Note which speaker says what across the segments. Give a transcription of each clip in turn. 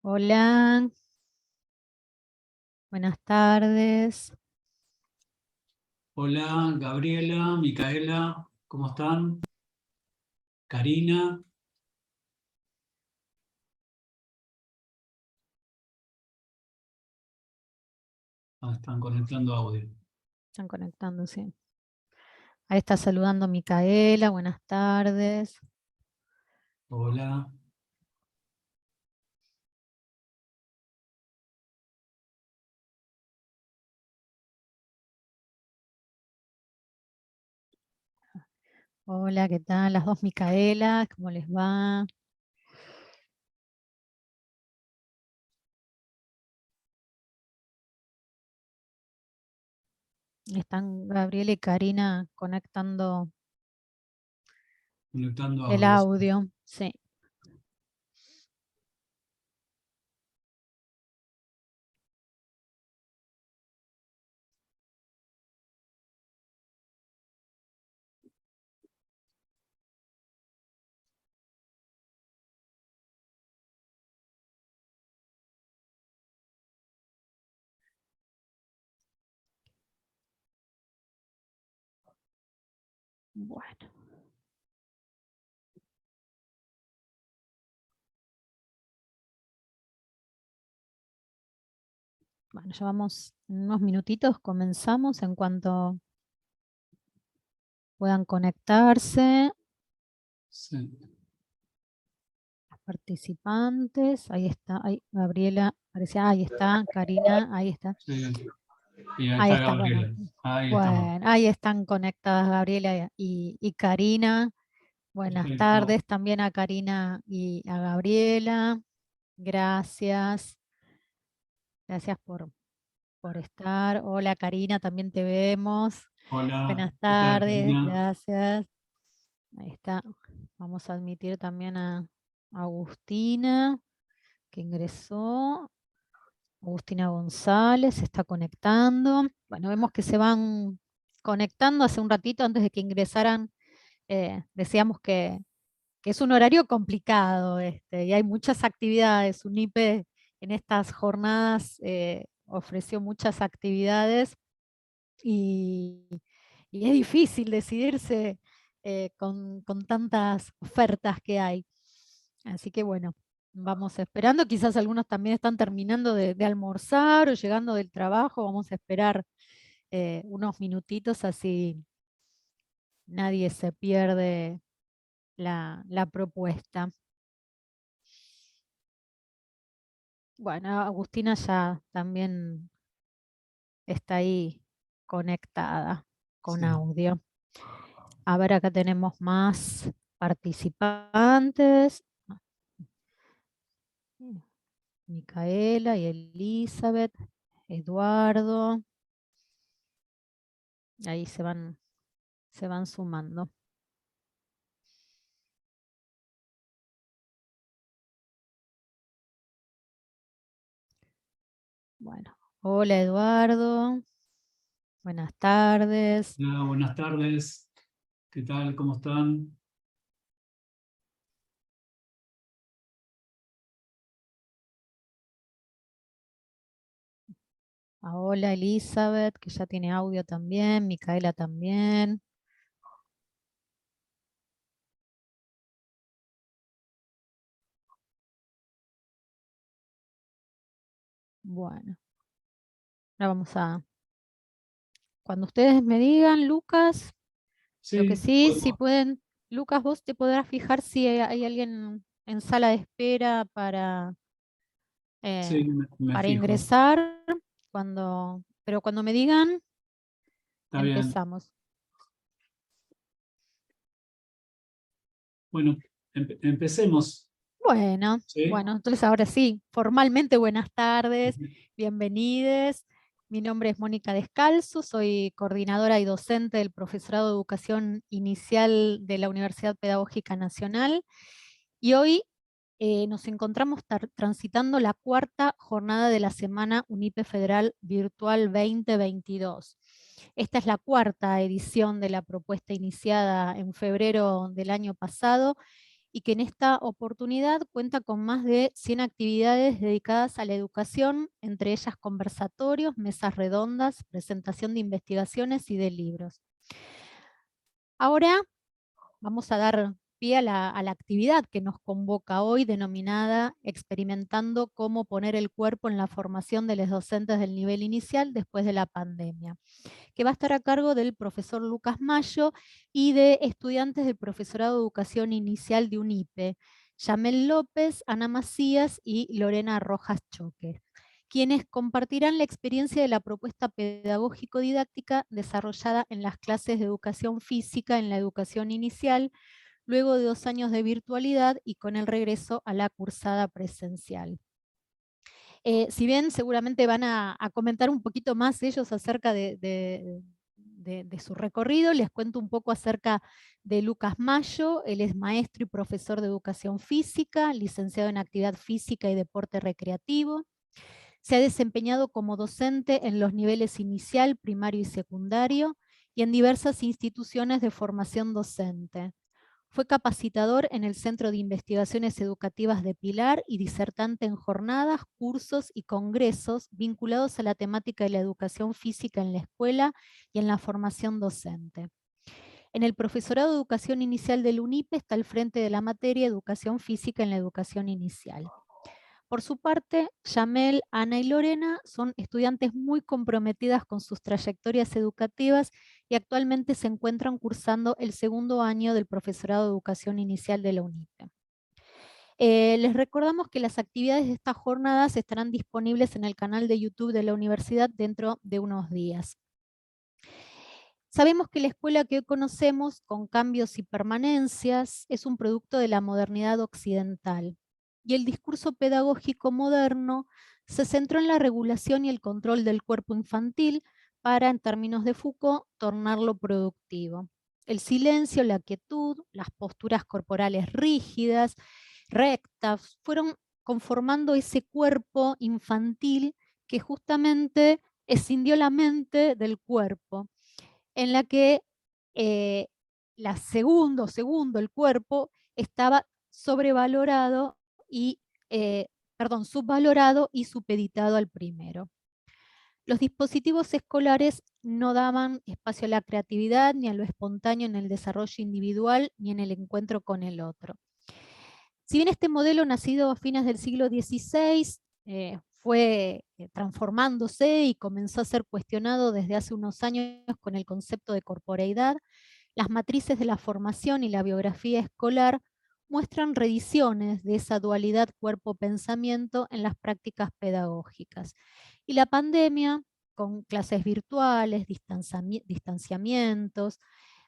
Speaker 1: Hola, buenas tardes.
Speaker 2: Hola, Gabriela, Micaela, ¿cómo están? Karina. Están conectando audio.
Speaker 1: Están conectándose. Ahí está saludando Micaela, buenas tardes.
Speaker 2: Hola.
Speaker 1: Hola, ¿qué tal? Las dos Micaelas, ¿cómo les va? Están Gabriela y Karina conectando el
Speaker 2: audios.
Speaker 1: audio, sí. Bueno. Bueno, ya vamos unos minutitos, comenzamos en cuanto puedan conectarse.
Speaker 2: Sí.
Speaker 1: Los participantes, ahí está, ahí Gabriela, parecía, ahí está, Karina, ahí está.
Speaker 2: Sí. Y ahí
Speaker 1: Ahí
Speaker 2: está
Speaker 1: está,
Speaker 2: Gabriela.
Speaker 1: bueno.
Speaker 2: Ahí estamos.
Speaker 1: Bueno, ahí están conectadas Gabriela y Karina. Buenas
Speaker 2: Perfecto.
Speaker 1: tardes también a Karina y a Gabriela. Gracias. Gracias por estar. Hola Karina, también te vemos.
Speaker 2: Hola.
Speaker 1: Buenas
Speaker 2: ¿Qué tal,
Speaker 1: tardes,
Speaker 2: Karina?
Speaker 1: gracias. Ahí está. Vamos a admitir también a Agustina, que ingresó. Agustina González se está conectando. Bueno, vemos que se van conectando hace un ratito antes de que ingresaran. Decíamos que es un horario complicado y hay muchas actividades. UNIPE en estas jornadas ofreció muchas actividades y, y es difícil decidirse con tantas ofertas que hay. Así que bueno, vamos esperando. Quizás algunos también están terminando de almorzar o llegando del trabajo. Vamos a esperar unos minutitos así nadie se pierde la propuesta. Bueno, Agustina ya también está ahí conectada con
Speaker 2: Sí.
Speaker 1: audio. A ver, acá tenemos más participantes. Micaela y Elizabeth, Eduardo. Ahí se van sumando. Bueno, hola Eduardo. Buenas tardes.
Speaker 2: Hola, buenas tardes. ¿Qué tal? ¿Cómo están?
Speaker 1: Hola Elizabeth, que ya tiene audio también. Micaela también. Bueno, ahora vamos a... Cuando ustedes me digan, Lucas, lo que
Speaker 2: Sí,
Speaker 1: sí, si
Speaker 2: podemos.
Speaker 1: pueden, Lucas, vos te podrás fijar si hay alguien en sala de espera
Speaker 2: Sí,
Speaker 1: eh,
Speaker 2: me
Speaker 1: para
Speaker 2: fijo.
Speaker 1: ingresar, pero cuando me digan,
Speaker 2: Está bien.
Speaker 1: empezamos.
Speaker 2: Bueno, empecemos.
Speaker 1: Bueno,
Speaker 2: ¿Sí?
Speaker 1: bueno, entonces ahora sí, formalmente buenas tardes, bienvenidos. Mi nombre es Mónica Descalzo, soy coordinadora y docente del Profesorado de Educación Inicial de la Universidad Pedagógica Nacional y hoy nos encontramos transitando la cuarta jornada de la Semana UNIPE Federal Virtual 2022. Esta es la cuarta edición de la propuesta iniciada en febrero del año pasado y que en esta oportunidad cuenta con más de 100 actividades dedicadas a la educación, entre ellas conversatorios, mesas redondas, presentación de investigaciones y de libros. Ahora vamos a dar pie a la actividad que nos convoca hoy, denominada Experimentando cómo poner el cuerpo en la formación de los docentes del nivel inicial después de la pandemia, que va a estar a cargo del profesor Lucas Mayo y de estudiantes del profesorado de educación inicial de UNIPE, Yamel López, Ana Macías y Lorena Rojas Choque, quienes compartirán la experiencia de la propuesta pedagógico-didáctica desarrollada en las clases de educación física en la educación inicial, luego de 2 años de virtualidad y con el regreso a la cursada presencial. Si bien seguramente van a comentar un poquito más ellos acerca de su recorrido, les cuento un poco acerca de Lucas Mayo. Él es maestro y profesor de educación física, licenciado en actividad física y deporte recreativo. Se ha desempeñado como docente en los niveles inicial, primario y secundario y en diversas instituciones de formación docente. Fue capacitador en el Centro de Investigaciones Educativas de Pilar y disertante en jornadas, cursos y congresos vinculados a la temática de la educación física en la escuela y en la formación docente. En el profesorado de educación inicial del UNIPE está al frente de la materia Educación Física en la educación inicial. Por su parte, Yamel, Ana y Lorena son estudiantes muy comprometidas con sus trayectorias educativas y actualmente se encuentran cursando el 2º año del profesorado de educación inicial de la UNIPE. Les recordamos que las actividades de estas jornadas estarán disponibles en el canal de YouTube de la universidad dentro de unos días. Sabemos que la escuela que hoy conocemos, con cambios y permanencias, es un producto de la modernidad occidental. Y el discurso pedagógico moderno se centró en la regulación y el control del cuerpo infantil para, en términos de Foucault, tornarlo productivo. El silencio, la quietud, las posturas corporales rígidas, rectas, fueron conformando ese cuerpo infantil que justamente escindió la mente del cuerpo, en la que el cuerpo estaba sobrevalorado y, subvalorado y supeditado al primero. Los dispositivos escolares no daban espacio a la creatividad, ni a lo espontáneo en el desarrollo individual, ni en el encuentro con el otro. Si bien este modelo, nacido a fines del siglo XVI, fue transformándose y comenzó a ser cuestionado desde hace unos años con el concepto de corporeidad, las matrices de la formación y la biografía escolar muestran reediciones de esa dualidad cuerpo-pensamiento en las prácticas pedagógicas. Y la pandemia, con clases virtuales, distanciamientos,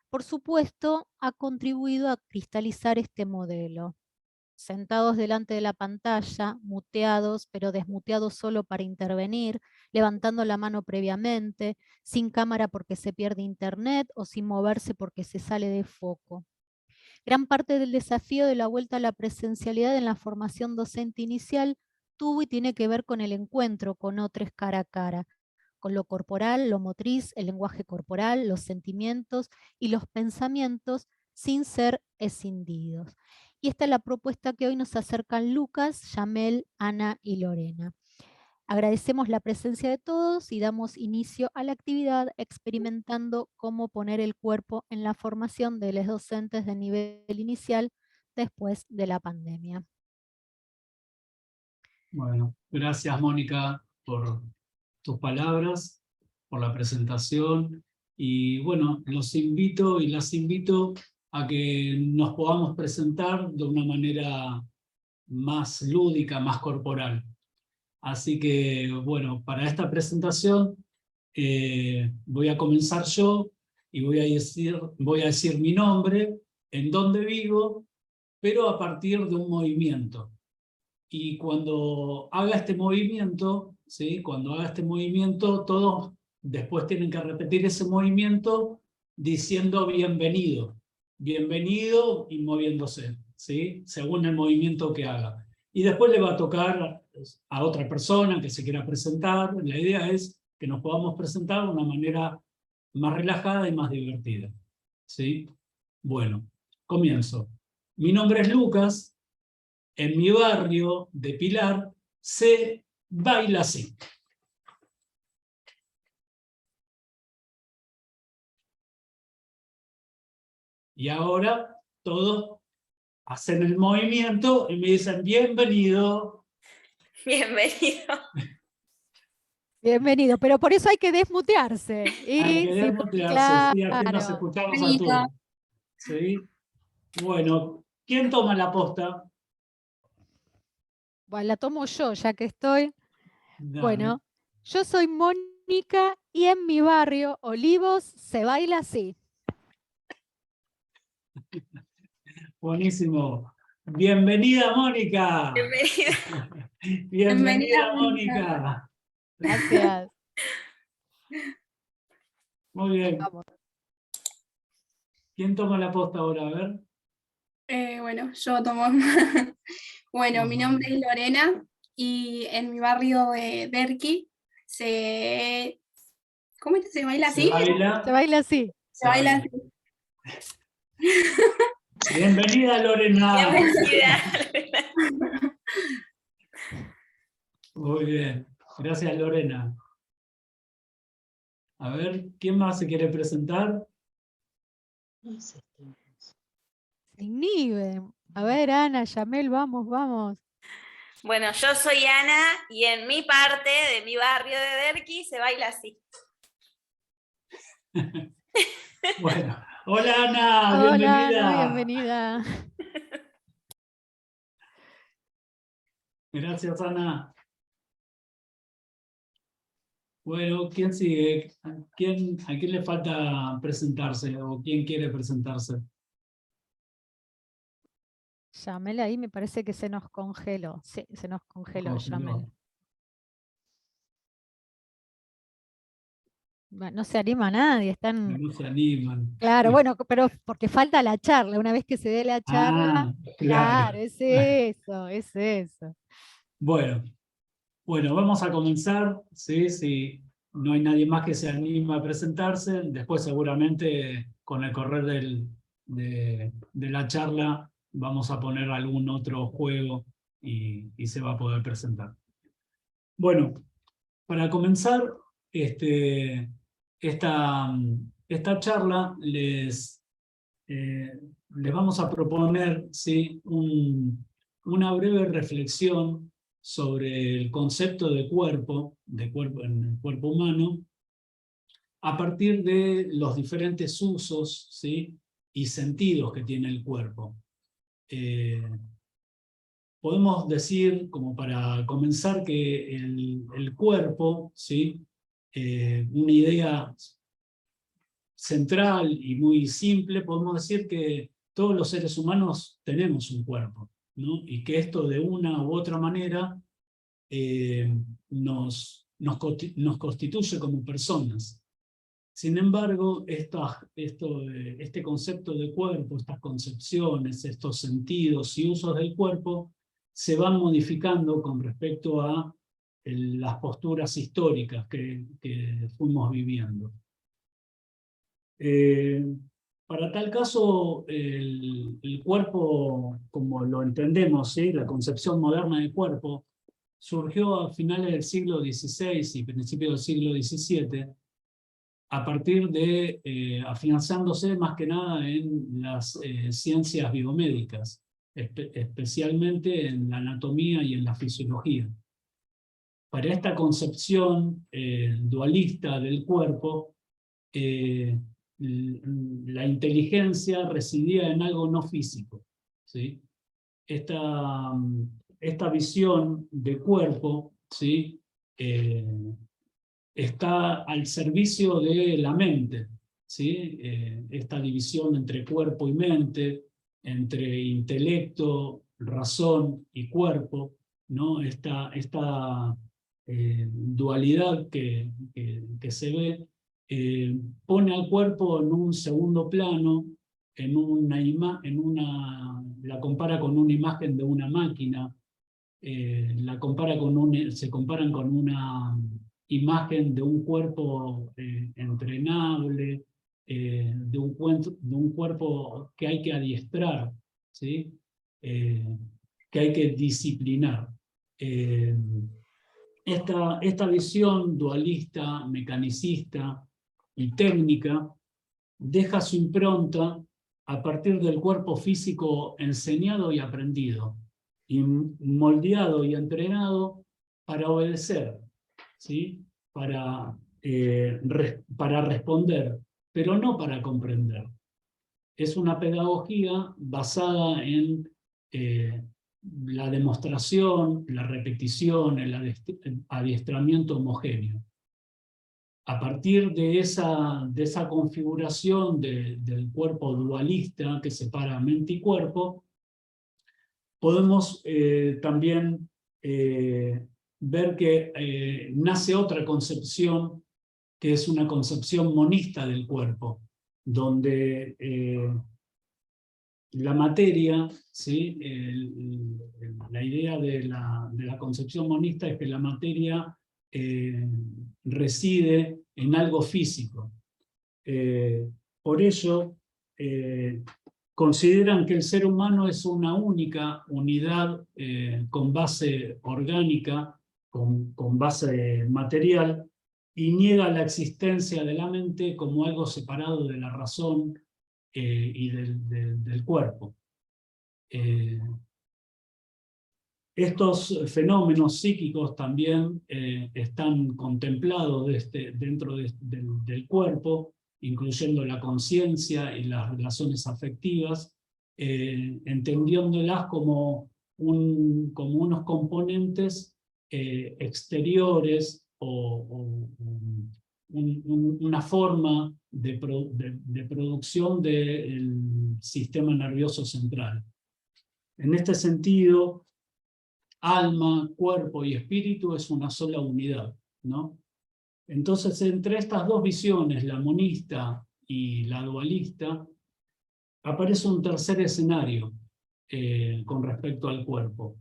Speaker 1: por supuesto, ha contribuido a cristalizar este modelo. Sentados delante de la pantalla, muteados, pero desmuteados solo para intervenir, levantando la mano previamente, sin cámara porque se pierde internet o sin moverse porque se sale de foco. Gran parte del desafío de la vuelta a la presencialidad en la formación docente inicial tuvo y tiene que ver con el encuentro con otros cara a cara, con lo corporal, lo motriz, el lenguaje corporal, los sentimientos y los pensamientos sin ser escindidos. Y esta es la propuesta que hoy nos acercan Lucas, Yamel, Ana y Lorena. Agradecemos la presencia de todos y damos inicio a la actividad experimentando cómo poner el cuerpo en la formación de los docentes de nivel inicial después de la pandemia.
Speaker 2: Bueno, gracias Mónica por tus palabras, por la presentación. Y bueno, los invito y las invito a que nos podamos presentar de una manera más lúdica, más corporal. Así que, bueno, para esta presentación voy a comenzar yo y voy a decir mi nombre, en dónde vivo, pero a partir de un movimiento. Y cuando haga este movimiento, ¿sí? Cuando haga este movimiento, todos después tienen que repetir ese movimiento diciendo bienvenido. Bienvenido y moviéndose, ¿sí? Según el movimiento que haga. Y después le va a tocar a otra persona que se quiera presentar. La idea es que nos podamos presentar de una manera más relajada y más divertida, ¿sí? Bueno, comienzo. Mi nombre es Lucas, en mi barrio de Pilar se baila así. Y ahora todos hacen el movimiento y me dicen bienvenido.
Speaker 3: Bienvenido.
Speaker 1: Bienvenido, pero por eso hay que desmutearse.
Speaker 2: Hay que
Speaker 1: Sí,
Speaker 2: desmutearse, sí, así nos
Speaker 1: claro.
Speaker 2: escuchamos a todos. ¿Sí? Bueno, ¿quién toma la posta?
Speaker 1: Bueno, la tomo yo, ya que estoy.
Speaker 2: Dale.
Speaker 1: Bueno, yo soy Mónica y en mi barrio, Olivos, se baila así.
Speaker 2: Buenísimo. Bienvenida, Mónica.
Speaker 3: Bienvenida.
Speaker 2: Bienvenida, Mónica.
Speaker 1: Gracias.
Speaker 2: Muy bien.
Speaker 1: Vamos.
Speaker 2: ¿Quién toma la posta ahora? A ver.
Speaker 4: Bueno, yo tomo. Bueno, mi nombre es Lorena y en mi barrio de Derqui ¿cómo es que se baila así?
Speaker 1: Se baila así.
Speaker 4: Se baila así.
Speaker 2: Bienvenida, Lorena.
Speaker 3: Bienvenida.
Speaker 2: Muy bien. Gracias, Lorena. A ver, ¿quién más se quiere presentar?
Speaker 1: Se inhiben. A ver, Ana, Yamel, vamos, vamos.
Speaker 3: Bueno, yo soy Ana y en mi parte de mi barrio de Derqui se baila así.
Speaker 2: Bueno, hola Ana,
Speaker 1: Hola,
Speaker 2: bienvenida.
Speaker 1: Ana, bienvenida.
Speaker 2: Gracias, Ana. Bueno, ¿quién sigue? ¿A quién le falta presentarse o quién quiere presentarse?
Speaker 1: Yamel ahí me parece que se nos congeló. Sí, se nos congeló,
Speaker 2: Congeló.
Speaker 1: Yamel. Bueno, no se anima nadie, están...
Speaker 2: No se animan.
Speaker 1: Claro, bueno, pero porque falta la charla. Una vez que se dé la charla,
Speaker 2: Ah,
Speaker 1: claro,
Speaker 2: claro.
Speaker 1: es eso, es eso.
Speaker 2: Bueno, vamos a comenzar. Sí, sí. No hay nadie más que se anima a presentarse. Después seguramente con el correr de la charla vamos a poner algún otro juego y se va a poder presentar. Bueno, para comenzar esta charla les vamos a proponer, ¿sí?, una breve reflexión sobre el concepto de cuerpo en el cuerpo humano, a partir de los diferentes usos, ¿sí?, y sentidos que tiene el cuerpo. Podemos decir, como para comenzar, que el cuerpo, ¿sí?, una idea central y muy simple, podemos decir que todos los seres humanos tenemos un cuerpo, ¿no? Y que esto de una u otra manera nos constituye como personas. Sin embargo, este concepto de cuerpo, estas concepciones, estos sentidos y usos del cuerpo se van modificando con respecto a las posturas históricas que fuimos viviendo. Para tal caso, el cuerpo, como lo entendemos, ¿sí?, la concepción moderna del cuerpo, surgió a finales del siglo XVI y principios del siglo XVII, a partir de, afianzándose más que nada en las ciencias biomédicas, especialmente en la anatomía y en la fisiología. Para esta concepción dualista del cuerpo, la inteligencia residía en algo no físico, ¿sí? Esta visión de cuerpo, ¿sí?, está al servicio de la mente, ¿sí? Esta división entre cuerpo y mente, entre intelecto, razón y cuerpo, ¿no? Esta dualidad que se ve, pone al cuerpo en un segundo plano, la compara con una imagen de una máquina, se comparan con una imagen de un cuerpo entrenable, de un cuerpo que hay que adiestrar, ¿sí? Que hay que disciplinar. Esta visión dualista, mecanicista y técnica deja su impronta a partir del cuerpo físico enseñado y aprendido, y moldeado y entrenado para obedecer, ¿sí? Para responder, pero no para comprender. Es una pedagogía basada en la demostración, la repetición, el adiestramiento homogéneo. A partir de esa configuración del cuerpo dualista que separa mente y cuerpo, podemos también ver que nace otra concepción, que es una concepción monista del cuerpo, donde la materia, ¿sí? La idea de la concepción monista es que la materia reside en algo físico. Por ello, consideran que el ser humano es una única unidad con base orgánica, con base material, y niega la existencia de la mente como algo separado de la razón y del cuerpo. Estos fenómenos psíquicos también están contemplados dentro del cuerpo, incluyendo la conciencia y las relaciones afectivas, entendiéndolas como unos componentes exteriores o una forma de producción del sistema nervioso central. En este sentido, alma, cuerpo y espíritu es una sola unidad, ¿no? Entonces, entre estas dos visiones, la monista y la dualista, aparece un tercer escenario con respecto al cuerpo.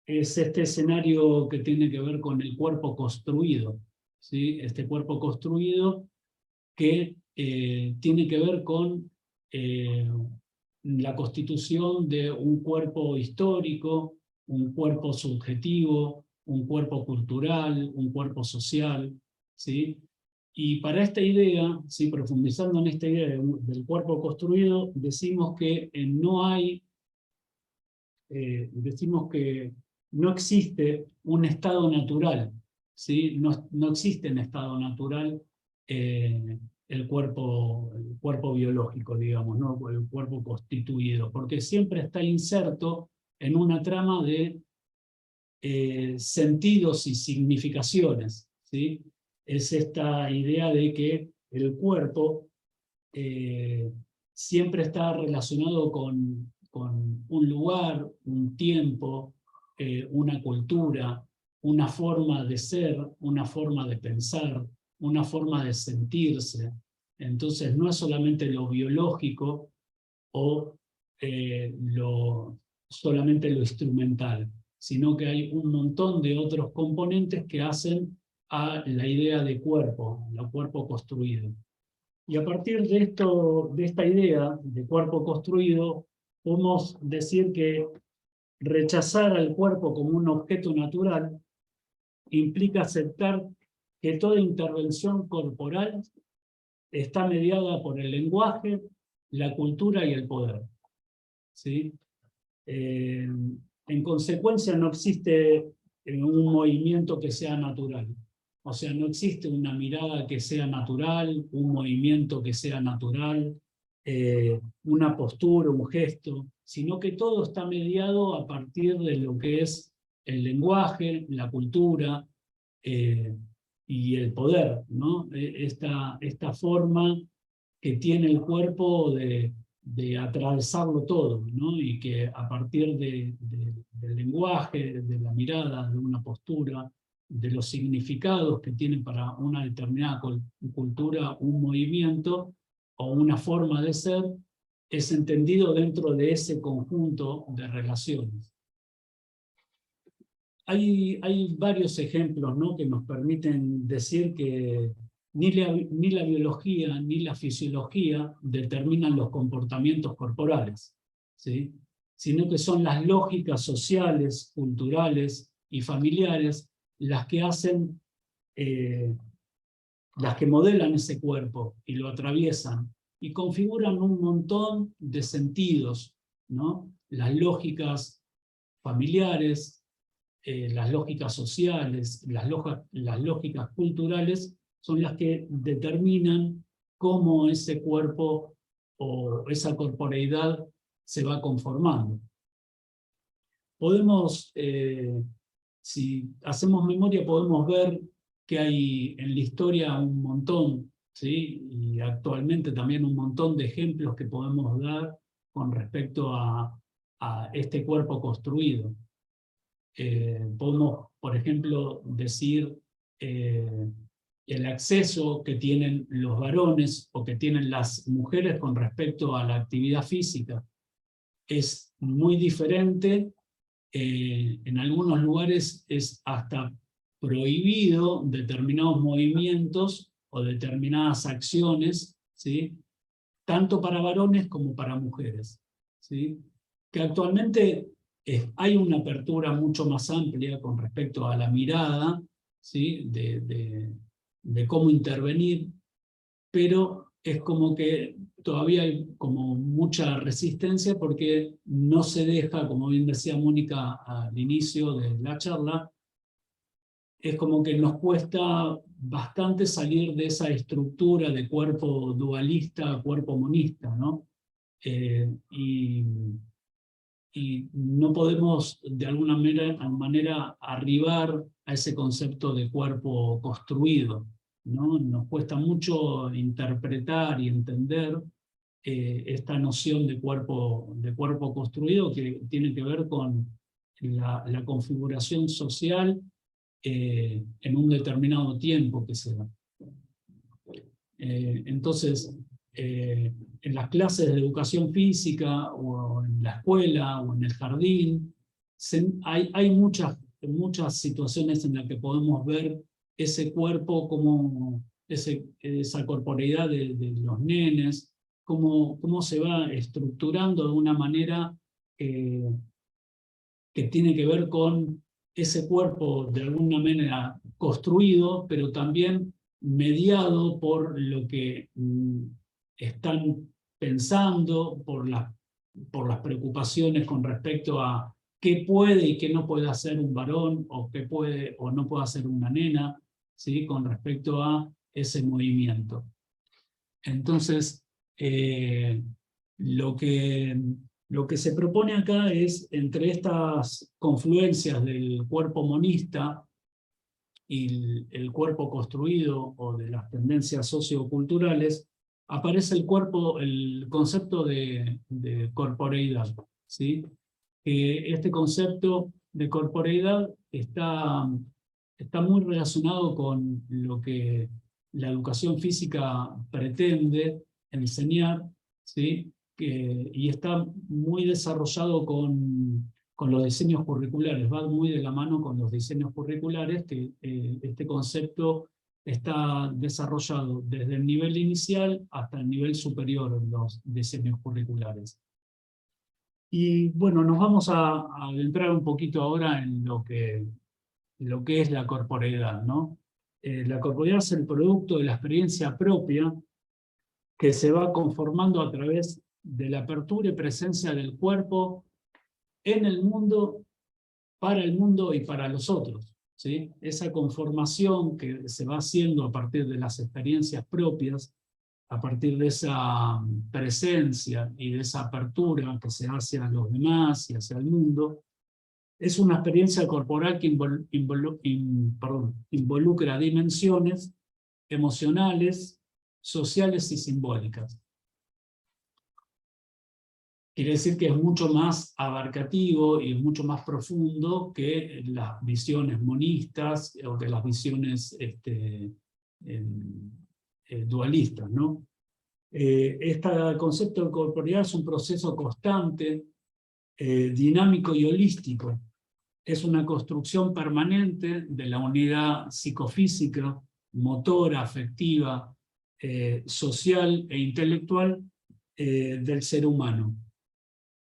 Speaker 2: Es este escenario que tiene que ver con el cuerpo construido, ¿sí? Este cuerpo construido que tiene que ver con la constitución de un cuerpo histórico, un cuerpo subjetivo, un cuerpo cultural, un cuerpo social, ¿sí? Y para esta idea, ¿sí? Profundizando en esta idea del cuerpo construido, decimos que no existe un estado natural, ¿sí? No existe en estado natural el cuerpo biológico, digamos, ¿no? El cuerpo constituido, porque siempre está inserto en una trama de sentidos y significaciones, ¿sí? Es esta idea de que el cuerpo siempre está relacionado con un lugar, un tiempo, una cultura, una forma de ser, una forma de pensar, una forma de sentirse. Entonces no es solamente lo biológico o solamente lo instrumental, sino que hay un montón de otros componentes que hacen a la idea de cuerpo, el cuerpo construido. Y a partir de esta idea de cuerpo construido, podemos decir que rechazar al cuerpo como un objeto natural implica aceptar que toda intervención corporal está mediada por el lenguaje, la cultura y el poder, ¿sí? En consecuencia, no existe un movimiento que sea natural. O sea, no existe una mirada que sea natural, un movimiento que sea natural, una postura, un gesto, sino que todo está mediado a partir de lo que es el lenguaje, la cultura y el poder, ¿no? Esta forma que tiene el cuerpo de atravesarlo todo, ¿no? Y que a partir del lenguaje, de la mirada, de una postura, de los significados que tiene para una determinada cultura un movimiento o una forma de ser, es entendido dentro de ese conjunto de relaciones. Hay varios ejemplos, ¿no? Que nos permiten decir que ni la biología ni la fisiología determinan los comportamientos corporales, ¿sí? sino que son las lógicas sociales, culturales y familiares las que hacen, las que modelan ese cuerpo y lo atraviesan y configuran un montón de sentidos, ¿no? Las lógicas familiares, las lógicas sociales, las lógicas culturales son las que determinan cómo ese cuerpo o esa corporeidad se va conformando. Podemos, si hacemos memoria, podemos ver que hay en la historia un montón, ¿sí? Y actualmente también un montón de ejemplos que podemos dar con respecto a este cuerpo construido. Podemos, por ejemplo, decir el acceso que tienen los varones o que tienen las mujeres con respecto a la actividad física. Es muy diferente, en algunos lugares es hasta prohibido determinados movimientos o determinadas acciones, ¿sí? Tanto para varones como para mujeres, ¿sí? Que actualmente hay una apertura mucho más amplia con respecto a la mirada, ¿sí? de cómo intervenir, pero es como que todavía hay como mucha resistencia porque no se deja, como bien decía Mónica al inicio de la charla, es como que nos cuesta bastante salir de esa estructura de cuerpo dualista, cuerpo monista, ¿no? Y no podemos de alguna manera arribar a ese concepto de cuerpo construido, ¿no? Nos cuesta mucho interpretar y entender esta noción de cuerpo construido que tiene que ver con la configuración social en un determinado tiempo que se da. Entonces, en las clases de educación física, o en la escuela, o en el jardín, hay muchas situaciones en las que podemos ver ese cuerpo, como esa corporeidad de los nenes, cómo se va estructurando de una manera que tiene que ver con ese cuerpo de alguna manera construido, pero también mediado por lo que están pensando, por las preocupaciones con respecto a qué puede y qué no puede hacer un varón, o qué puede o no puede hacer una nena, ¿sí? Con respecto a ese movimiento. Entonces, lo que se propone acá es, entre estas confluencias del cuerpo monista y el cuerpo construido, o de las tendencias socioculturales, aparece el concepto de corporeidad, ¿sí? Este concepto de corporeidad está muy relacionado con lo que la educación física pretende enseñar, ¿sí? Y está muy desarrollado con los diseños curriculares, va muy de la mano con los diseños curriculares, que este concepto está desarrollado desde el nivel inicial hasta el nivel superior en los diseños curriculares. Y bueno, nos vamos a adentrar un poquito ahora en lo que es la corporeidad, ¿no? La corporeidad es el producto de la experiencia propia que se va conformando a través de la apertura y presencia del cuerpo en el mundo, para el mundo y para los otros, ¿sí? Esa conformación que se va haciendo a partir de las experiencias propias, a partir de esa presencia y de esa apertura que se hace a los demás y hacia el mundo, es una experiencia corporal que involucra dimensiones emocionales, sociales y simbólicas. Quiere decir que es mucho más abarcativo y es mucho más profundo que las visiones monistas o que las visiones dualistas, ¿no? Este concepto de corporeidad es un proceso constante, dinámico y holístico. Es una construcción permanente de la unidad psicofísica, motora, afectiva, social e intelectual del ser humano.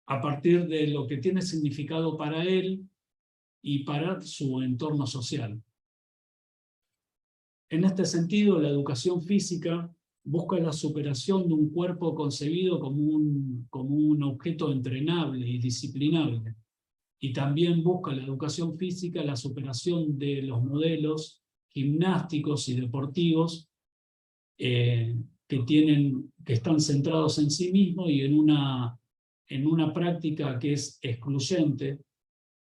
Speaker 2: a partir de lo que tiene significado para él y para su entorno social. En este sentido, la educación física busca la superación de un cuerpo concebido como un objeto entrenable y disciplinable. Y también busca la educación física la superación de los modelos gimnásticos y deportivos que están centrados en sí mismos y en una práctica que es excluyente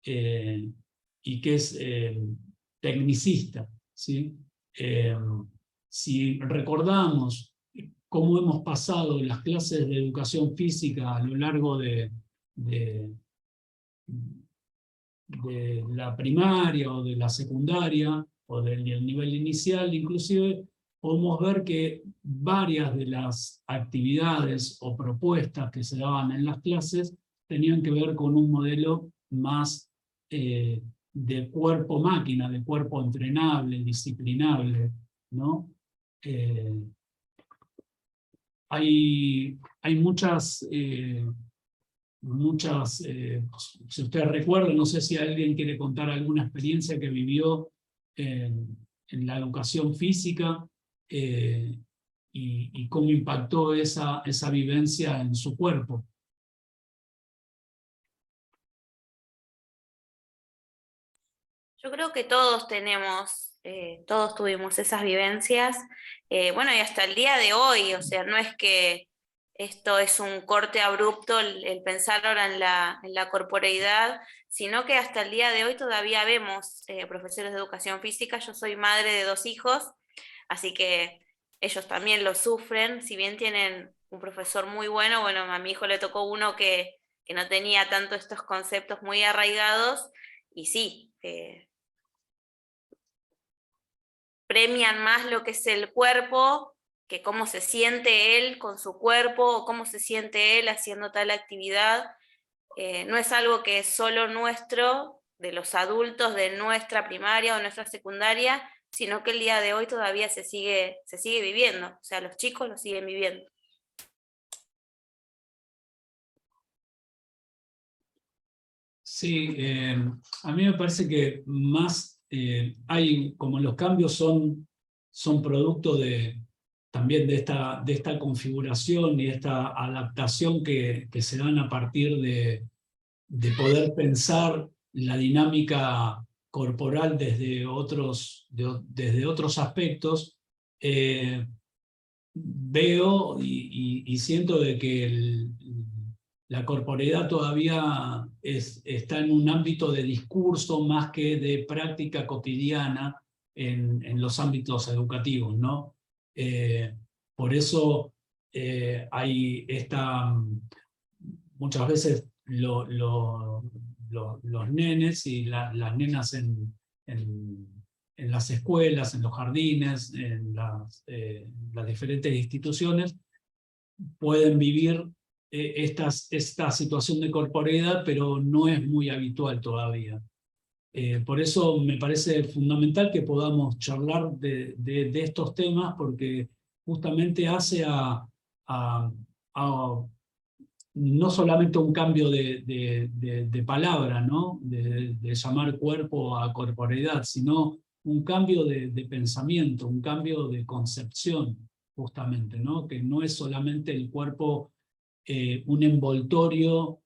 Speaker 2: y que es tecnicista, ¿sí? Si recordamos cómo hemos pasado en las clases de educación física a lo largo de la primaria o de la secundaria o del nivel inicial, inclusive podemos ver que varias de las actividades o propuestas que se daban en las clases tenían que ver con un modelo más de cuerpo-máquina, de cuerpo entrenable, disciplinable, ¿no? Hay muchas, si ustedes recuerdan, no sé si alguien quiere contar alguna experiencia que vivió en la educación física y cómo impactó esa vivencia en su cuerpo.
Speaker 3: Yo creo que todos todos tuvimos esas vivencias, bueno, y hasta el día de hoy, o sea, no es que esto es un corte abrupto el pensar ahora en la corporeidad, sino que hasta el día de hoy todavía vemos profesores de educación física. Yo soy madre de 2 hijos, así que ellos también lo sufren, si bien tienen un profesor muy bueno, bueno, a mi hijo le tocó uno que no tenía tanto estos conceptos muy arraigados, y sí, premian más lo que es el cuerpo que cómo se siente él con su cuerpo o cómo se siente él haciendo tal actividad. No es algo que es solo nuestro, de los adultos, de nuestra primaria o nuestra secundaria, sino que el día de hoy todavía se sigue viviendo, o sea, los chicos lo siguen viviendo.
Speaker 2: Sí, a mí me parece que más hay, como los cambios son producto también de esta configuración y esta adaptación que se dan a partir de poder pensar la dinámica corporal desde otros aspectos. Veo y siento de que la corporeidad todavía está en un ámbito de discurso más que de práctica cotidiana en los ámbitos educativos, ¿no? Por eso hay muchas veces los nenes y las nenas en las escuelas, en los jardines, en las diferentes instituciones, pueden vivir esta situación de corporeidad, pero no es muy habitual todavía. Por eso me parece fundamental que podamos charlar de estos temas, porque justamente hace a no solamente un cambio de palabra, ¿no? de llamar cuerpo a corporeidad, sino un cambio de pensamiento, un cambio de concepción, justamente, ¿no? Que no es solamente el cuerpo un envoltorio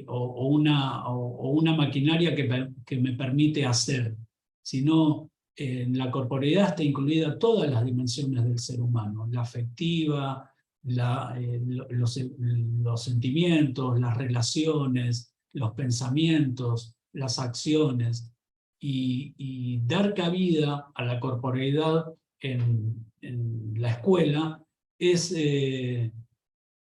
Speaker 2: o una maquinaria que me permite hacer, sino en la corporeidad está incluida todas las dimensiones del ser humano, la afectiva, los sentimientos, las relaciones, los pensamientos, las acciones, y dar cabida a la corporeidad en la escuela es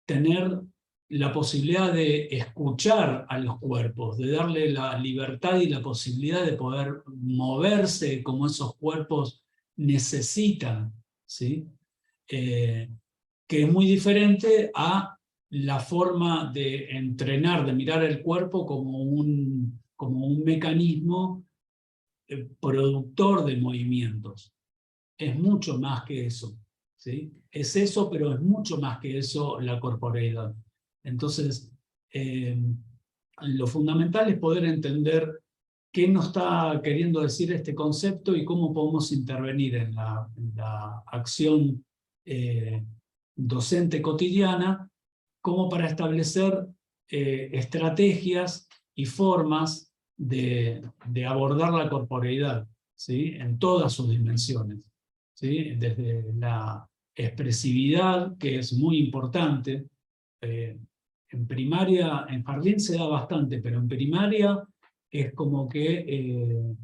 Speaker 2: tener la posibilidad de escuchar a los cuerpos, de darle la libertad y la posibilidad de poder moverse como esos cuerpos necesitan, ¿sí? Que es muy diferente a la forma de entrenar, de mirar el cuerpo como un mecanismo productor de movimientos. Es mucho más que eso, ¿sí? Es eso, pero es mucho más que eso la corporeidad. Entonces, lo fundamental es poder entender qué nos está queriendo decir este concepto y cómo podemos intervenir en la acción docente cotidiana, como para establecer estrategias y formas de abordar la corporeidad, ¿sí? En todas sus dimensiones, ¿sí? Desde la expresividad, que es muy importante. En primaria, en jardín se da bastante, pero en primaria es como que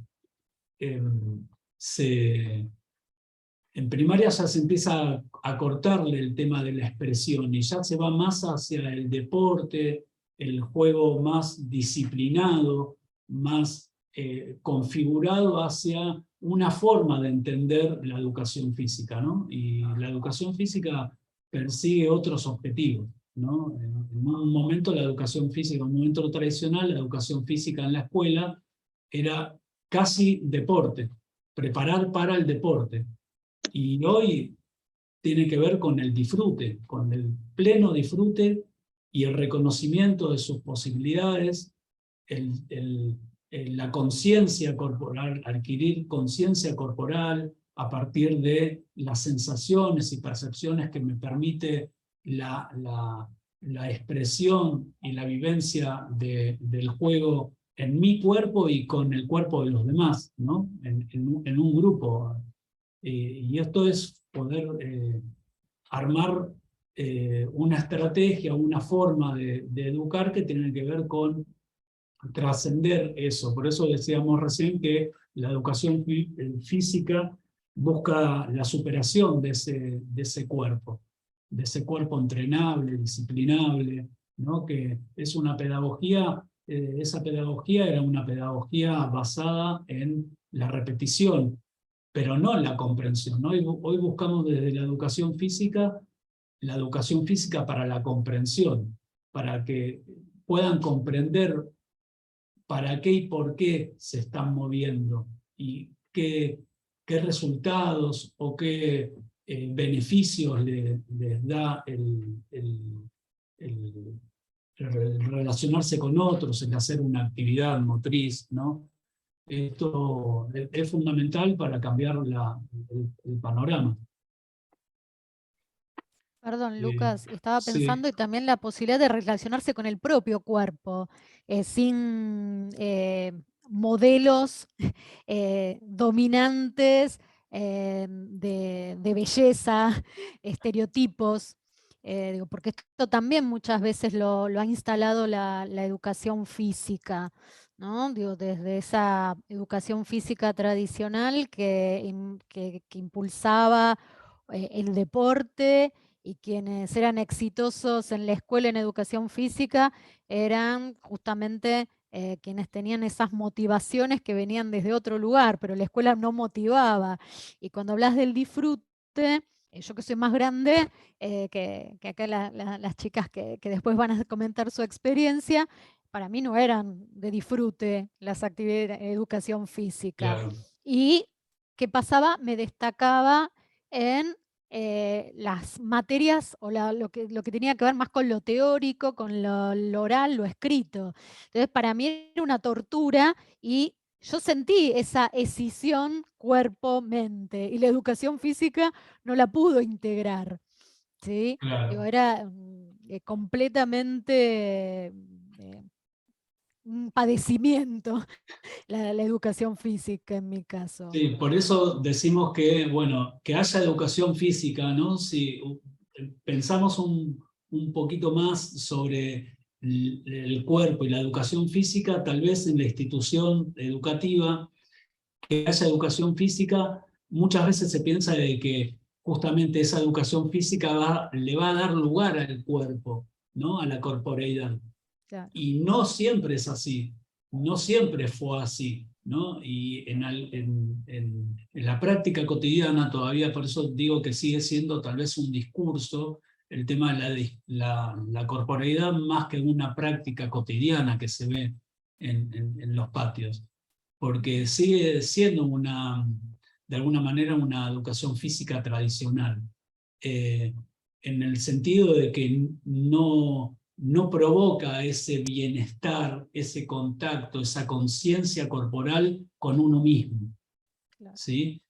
Speaker 2: en primaria ya se empieza a cortarle el tema de la expresión y ya se va más hacia el deporte, el juego más disciplinado, más configurado hacia una forma de entender la educación física, ¿no? Y la educación física persigue otros objetivos, ¿no? En un momento la educación física, en un momento tradicional, la educación física en la escuela era casi deporte, preparar para el deporte. Y hoy tiene que ver con el disfrute, con el pleno disfrute y el reconocimiento de sus posibilidades, la conciencia corporal, adquirir conciencia corporal a partir de las sensaciones y percepciones que me permite la expresión y la vivencia del juego en mi cuerpo y con el cuerpo de los demás, ¿no? En un grupo. Y esto es poder armar una estrategia, una forma de educar que tiene que ver con trascender eso. Por eso decíamos recién que la educación física busca la superación de ese cuerpo entrenable, disciplinable, ¿no? Que es una pedagogía, esa pedagogía era una pedagogía basada en la repetición, pero no en la comprensión. Hoy buscamos desde la educación física para la comprensión, para que puedan comprender para qué y por qué se están moviendo y qué resultados o qué beneficios les da el relacionarse con otros, el hacer una actividad motriz, ¿no? Esto es fundamental para cambiar el panorama.
Speaker 1: Perdón, Lucas, estaba
Speaker 2: Sí,
Speaker 1: pensando y también la posibilidad de relacionarse con el propio cuerpo, sin modelos dominantes de belleza, estereotipos, digo, porque esto también muchas veces lo ha instalado la educación física, ¿no? Digo, desde esa educación física tradicional que impulsaba el deporte, y quienes eran exitosos en la escuela en educación física eran justamente quienes tenían esas motivaciones que venían desde otro lugar, pero la escuela no motivaba. Y cuando hablas del disfrute, yo que soy más grande que acá las chicas que después van a comentar su experiencia, para mí no eran de disfrute las actividades de educación física.
Speaker 2: claro.
Speaker 1: Y ¿qué pasaba? Me destacaba en las materias o lo que tenía que ver más con lo teórico, con lo oral, lo escrito. Entonces, para mí era una tortura y yo sentí esa escisión cuerpo-mente y la educación física no la pudo integrar, ¿sí? Digo,
Speaker 2: Claro.
Speaker 1: era completamente un padecimiento la educación física en mi caso.
Speaker 2: Sí, por eso decimos que, bueno, que haya educación física, ¿no? Si pensamos un poquito más sobre el cuerpo y la educación física, tal vez en la institución educativa, que haya educación física, muchas veces se piensa de que justamente esa educación física le va a dar lugar al cuerpo, ¿no? A la corporeidad.
Speaker 1: Claro.
Speaker 2: Y no siempre es así, no siempre fue así, ¿no? Y en la práctica cotidiana todavía, por eso digo que sigue siendo tal vez un discurso, el tema de la corporeidad más que una práctica cotidiana que se ve en los patios, porque sigue siendo de alguna manera una educación física tradicional, en el sentido de que no no provoca ese bienestar, ese contacto, esa conciencia corporal con uno mismo.
Speaker 1: Claro.
Speaker 2: ¿Sí?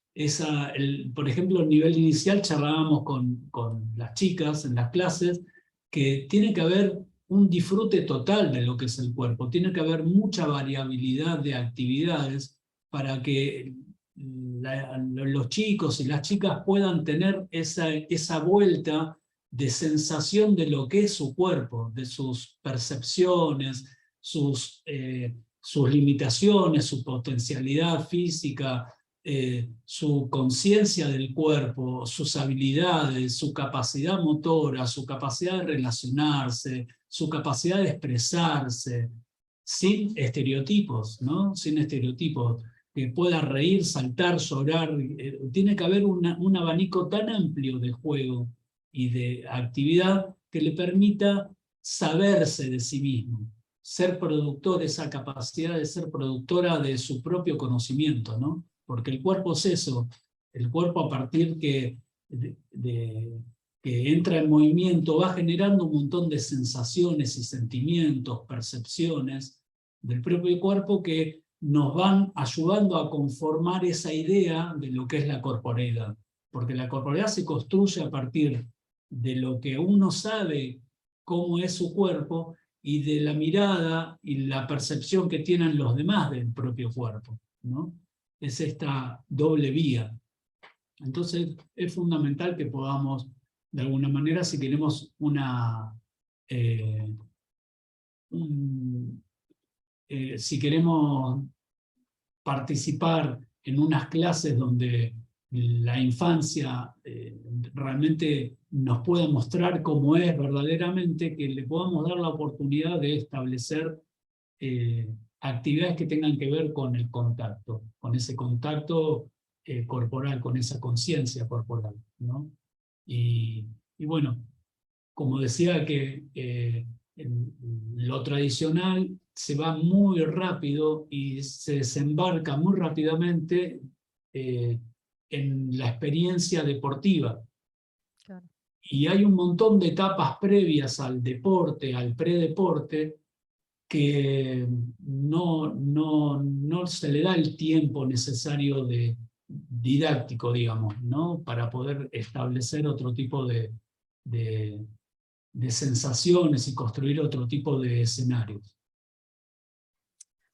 Speaker 2: Por ejemplo, a nivel inicial charlábamos con las chicas en las clases que tiene que haber un disfrute total de lo que es el cuerpo, tiene que haber mucha variabilidad de actividades para que los chicos y las chicas puedan tener esa vuelta de sensación de lo que es su cuerpo, de sus percepciones, sus limitaciones, su potencialidad física, su conciencia del cuerpo, sus habilidades, su capacidad motora, su capacidad de relacionarse, su capacidad de expresarse, sin estereotipos, ¿no? Sin estereotipos, que pueda reír, saltar, llorar. Tiene que haber un abanico tan amplio de juego y de actividad que le permita saberse de sí mismo, ser productor, esa capacidad de ser productora de su propio conocimiento, ¿no? Porque el cuerpo es eso, el cuerpo a partir que entra en movimiento va generando un montón de sensaciones y sentimientos, percepciones del propio cuerpo que nos van ayudando a conformar esa idea de lo que es la corporeidad. Porque la corporeidad se construye a partir de lo que uno sabe cómo es su cuerpo y de la mirada y la percepción que tienen los demás del propio cuerpo, ¿no? Es esta doble vía. Entonces es fundamental que podamos, de alguna manera, si queremos si queremos participar en unas clases donde la infancia realmente nos pueda mostrar cómo es verdaderamente, que le podamos dar la oportunidad de establecer actividades que tengan que ver con el contacto, con ese contacto corporal, con esa conciencia corporal, ¿no? Y bueno, como decía que lo tradicional se va muy rápido y se desembarca muy rápidamente en la experiencia deportiva.
Speaker 1: Claro.
Speaker 2: Y hay un montón de etapas previas al deporte, al predeporte, que no se le da el tiempo necesario didáctico, digamos, ¿no? Para poder establecer otro tipo de sensaciones y construir otro tipo de escenarios.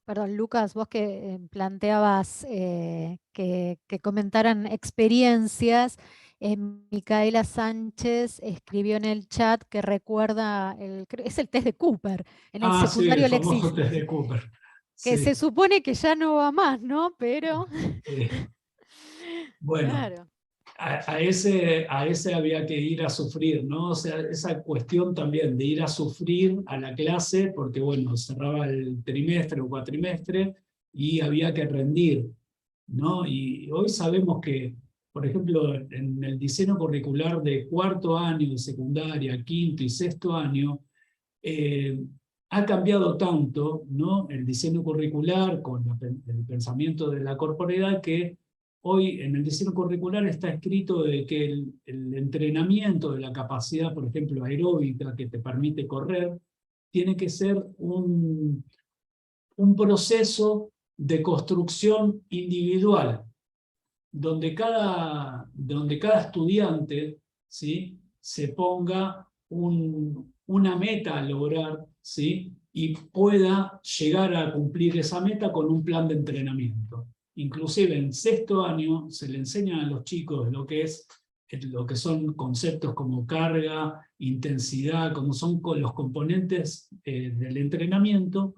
Speaker 1: Perdón, Lucas, vos que planteabas que comentaran experiencias, Micaela Sánchez escribió en el chat que recuerda, es el test de Cooper, en el
Speaker 2: Sí, el
Speaker 1: secundario le
Speaker 2: famoso
Speaker 1: existe,
Speaker 2: test de Cooper.
Speaker 1: que
Speaker 2: Sí.
Speaker 1: se supone que ya no va más, ¿no? Pero...
Speaker 2: Bueno,
Speaker 1: claro.
Speaker 2: a ese había que ir a sufrir, ¿no? O sea, esa cuestión también de ir a sufrir a la clase, porque bueno, cerraba el trimestre o cuatrimestre y había que rendir, ¿no? Y hoy sabemos que, por ejemplo, en el diseño curricular de cuarto año de secundaria, quinto y sexto año, ha cambiado tanto, ¿no? El diseño curricular con el pensamiento de la corporeidad, que hoy en el diseño curricular está escrito de que el entrenamiento de la capacidad, por ejemplo, aeróbica, que te permite correr, tiene que ser un proceso de construcción individual, donde cada estudiante, ¿sí?, se ponga una meta a lograr, ¿sí?, y pueda llegar a cumplir esa meta con un plan de entrenamiento. Inclusive en sexto año se le enseña a los chicos lo que son conceptos como carga, intensidad, como son los componentes del entrenamiento,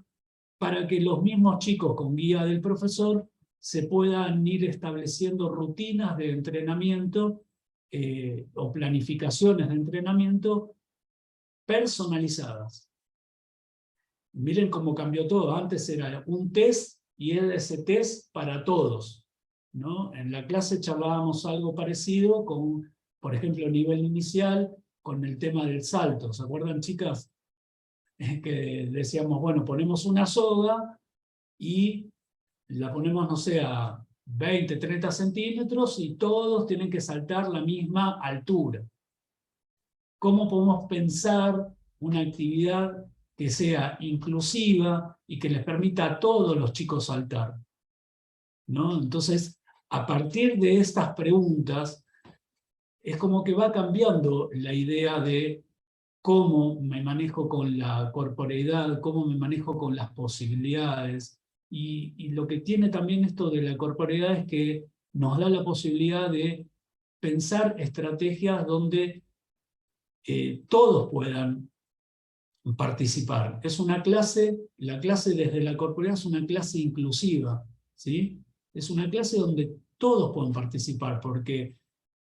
Speaker 2: para que los mismos chicos con guía del profesor se puedan ir estableciendo rutinas de entrenamiento o planificaciones de entrenamiento personalizadas. Miren cómo cambió todo. Antes era un test y era ese test para todos, ¿no? En la clase charlábamos algo parecido con, por ejemplo, a nivel inicial, con el tema del salto. ¿Se acuerdan, chicas? Que decíamos, bueno, ponemos una soga y la ponemos, no sé, a 20, 30 centímetros y todos tienen que saltar la misma altura. ¿Cómo podemos pensar una actividad que sea inclusiva y que les permita a todos los chicos saltar, ¿no? Entonces, a partir de estas preguntas, es como que va cambiando la idea de cómo me manejo con la corporeidad, cómo me manejo con las posibilidades. Y lo que tiene también esto de la corporeidad es que nos da la posibilidad de pensar estrategias donde todos puedan participar. Es una clase, la clase desde la corporeidad es una clase inclusiva, ¿sí? Es una clase donde todos pueden participar, porque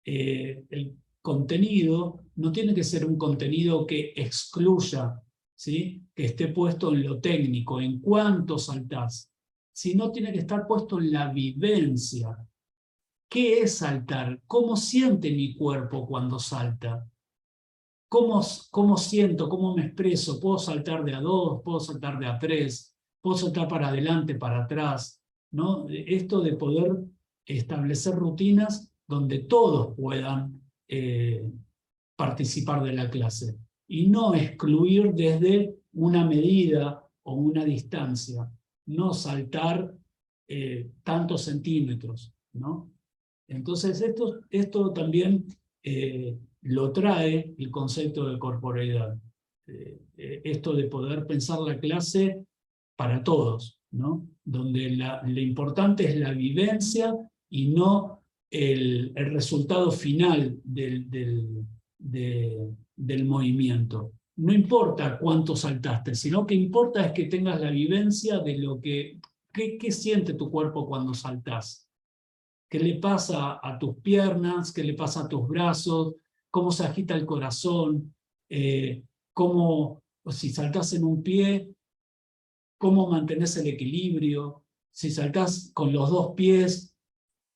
Speaker 2: el contenido no tiene que ser un contenido que excluya, ¿sí? Que esté puesto en lo técnico, en cuánto saltás, sino tiene que estar puesto en la vivencia. ¿Qué es saltar? ¿Cómo siente mi cuerpo cuando salta? ¿Cómo siento? ¿Cómo me expreso? ¿Puedo saltar de a 2? ¿Puedo saltar de a 3? ¿Puedo saltar para adelante, para atrás? ¿No? Esto de poder establecer rutinas donde todos puedan participar de la clase y no excluir desde una medida o una distancia, no saltar tantos centímetros, ¿no? Entonces esto también lo trae el concepto de corporeidad. Esto de poder pensar la clase para todos, ¿no? Donde lo importante es la vivencia y no el resultado final del movimiento. No importa cuánto saltaste, sino que importa es que tengas la vivencia de lo que ¿qué siente tu cuerpo cuando saltás? ¿Qué le pasa a tus piernas? ¿Qué le pasa a tus brazos? ¿Cómo se agita el corazón? ¿Cómo, si saltás en un pie, cómo mantenés el equilibrio? Si saltás con los dos pies,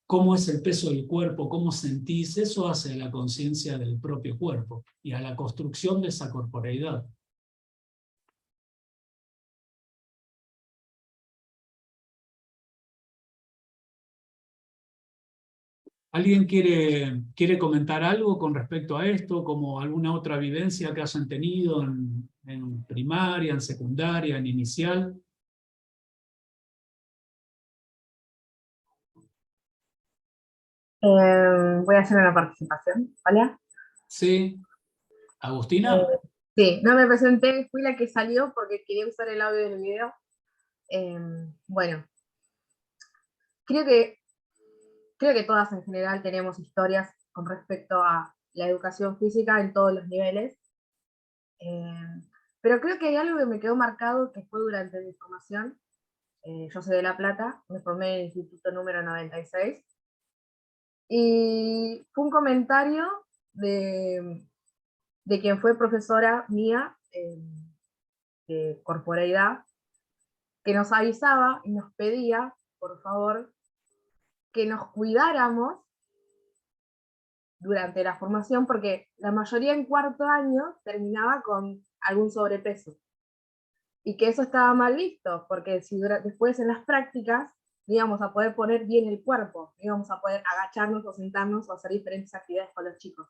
Speaker 2: ¿cómo es el peso del cuerpo? ¿Cómo sentís? Eso hace a la conciencia del propio cuerpo y a la construcción de esa corporeidad. ¿Alguien quiere comentar algo con respecto a esto, como alguna otra vivencia que hayan tenido en primaria, en secundaria, en inicial?
Speaker 5: Voy a hacer una participación. Hola.
Speaker 2: Sí. ¿Agustina?
Speaker 5: Sí, no me presenté, fui la que salió porque quería usar el audio del video. Bueno, creo que todas en general tenemos historias con respecto a la educación física en todos los niveles. Pero creo que hay algo que me quedó marcado que fue durante mi formación. Yo soy de La Plata, me formé en el instituto número 96. Y fue un comentario de quien fue profesora mía de corporeidad, que nos avisaba y nos pedía, por favor, que nos cuidáramos durante la formación, porque la mayoría en cuarto año terminaba con algún sobrepeso. Y que eso estaba mal visto, porque si después en las prácticas no íbamos a poder poner bien el cuerpo, no íbamos a poder agacharnos o sentarnos o hacer diferentes actividades con los chicos.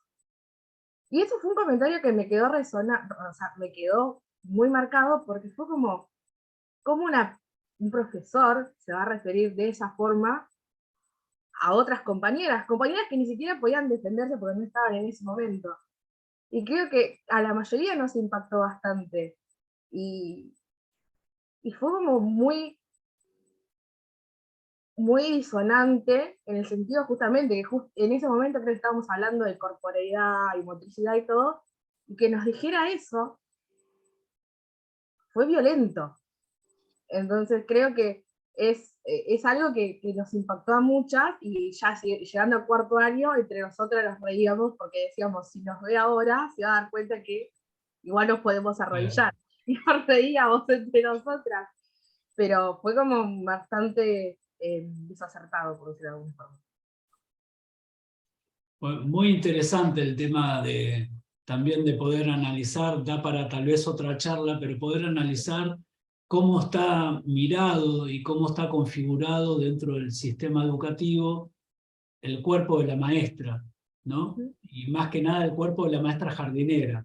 Speaker 5: Y eso fue un comentario que me quedó resonando, o sea, me quedó muy marcado, porque fue como un profesor se va a referir de esa forma a otras compañeras que ni siquiera podían defenderse porque no estaban en ese momento. Y creo que a la mayoría nos impactó bastante. Y fue como muy disonante, en el sentido justamente que en ese momento creo que estábamos hablando de corporeidad y motricidad y todo, y que nos dijera eso fue violento. Entonces creo que es algo que nos impactó a muchas, y ya llegando al cuarto año, entre nosotras nos reíamos porque decíamos, si nos ve ahora, se va a dar cuenta que igual nos podemos arrodillar. Y nos reíamos entre nosotras. Pero fue como bastante desacertado, por decirlo de alguna forma.
Speaker 2: Bueno, muy interesante el tema también de poder analizar, da para tal vez otra charla, pero poder analizar cómo está mirado y cómo está configurado dentro del sistema educativo el cuerpo de la maestra, ¿no? Y más que nada el cuerpo de la maestra jardinera,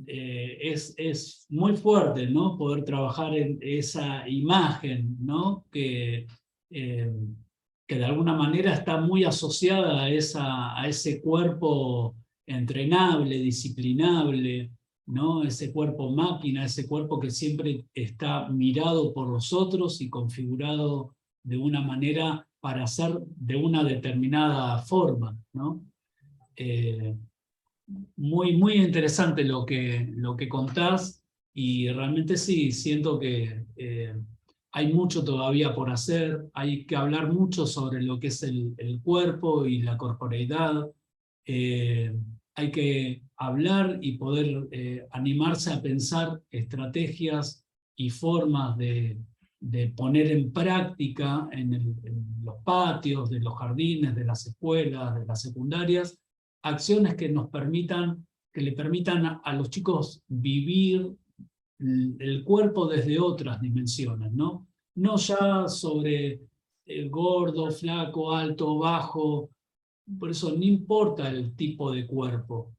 Speaker 2: es muy fuerte, ¿no? Poder trabajar en esa imagen, ¿no? Que de alguna manera está muy asociada a ese cuerpo entrenable, disciplinable, ¿no? Ese cuerpo máquina, ese cuerpo que siempre está mirado por los otros y configurado de una manera para hacer de una determinada forma, ¿no? Muy interesante lo que contás, y realmente sí, siento que hay mucho todavía por hacer, hay que hablar mucho sobre lo que es el cuerpo y la corporeidad, hay que hablar y poder animarse a pensar estrategias y formas de poner en práctica en los patios, de los jardines, de las escuelas, de las secundarias, acciones que le permitan a los chicos vivir el cuerpo desde otras dimensiones, ¿no? No ya sobre gordo, flaco, alto, bajo. Por eso no importa el tipo de cuerpo.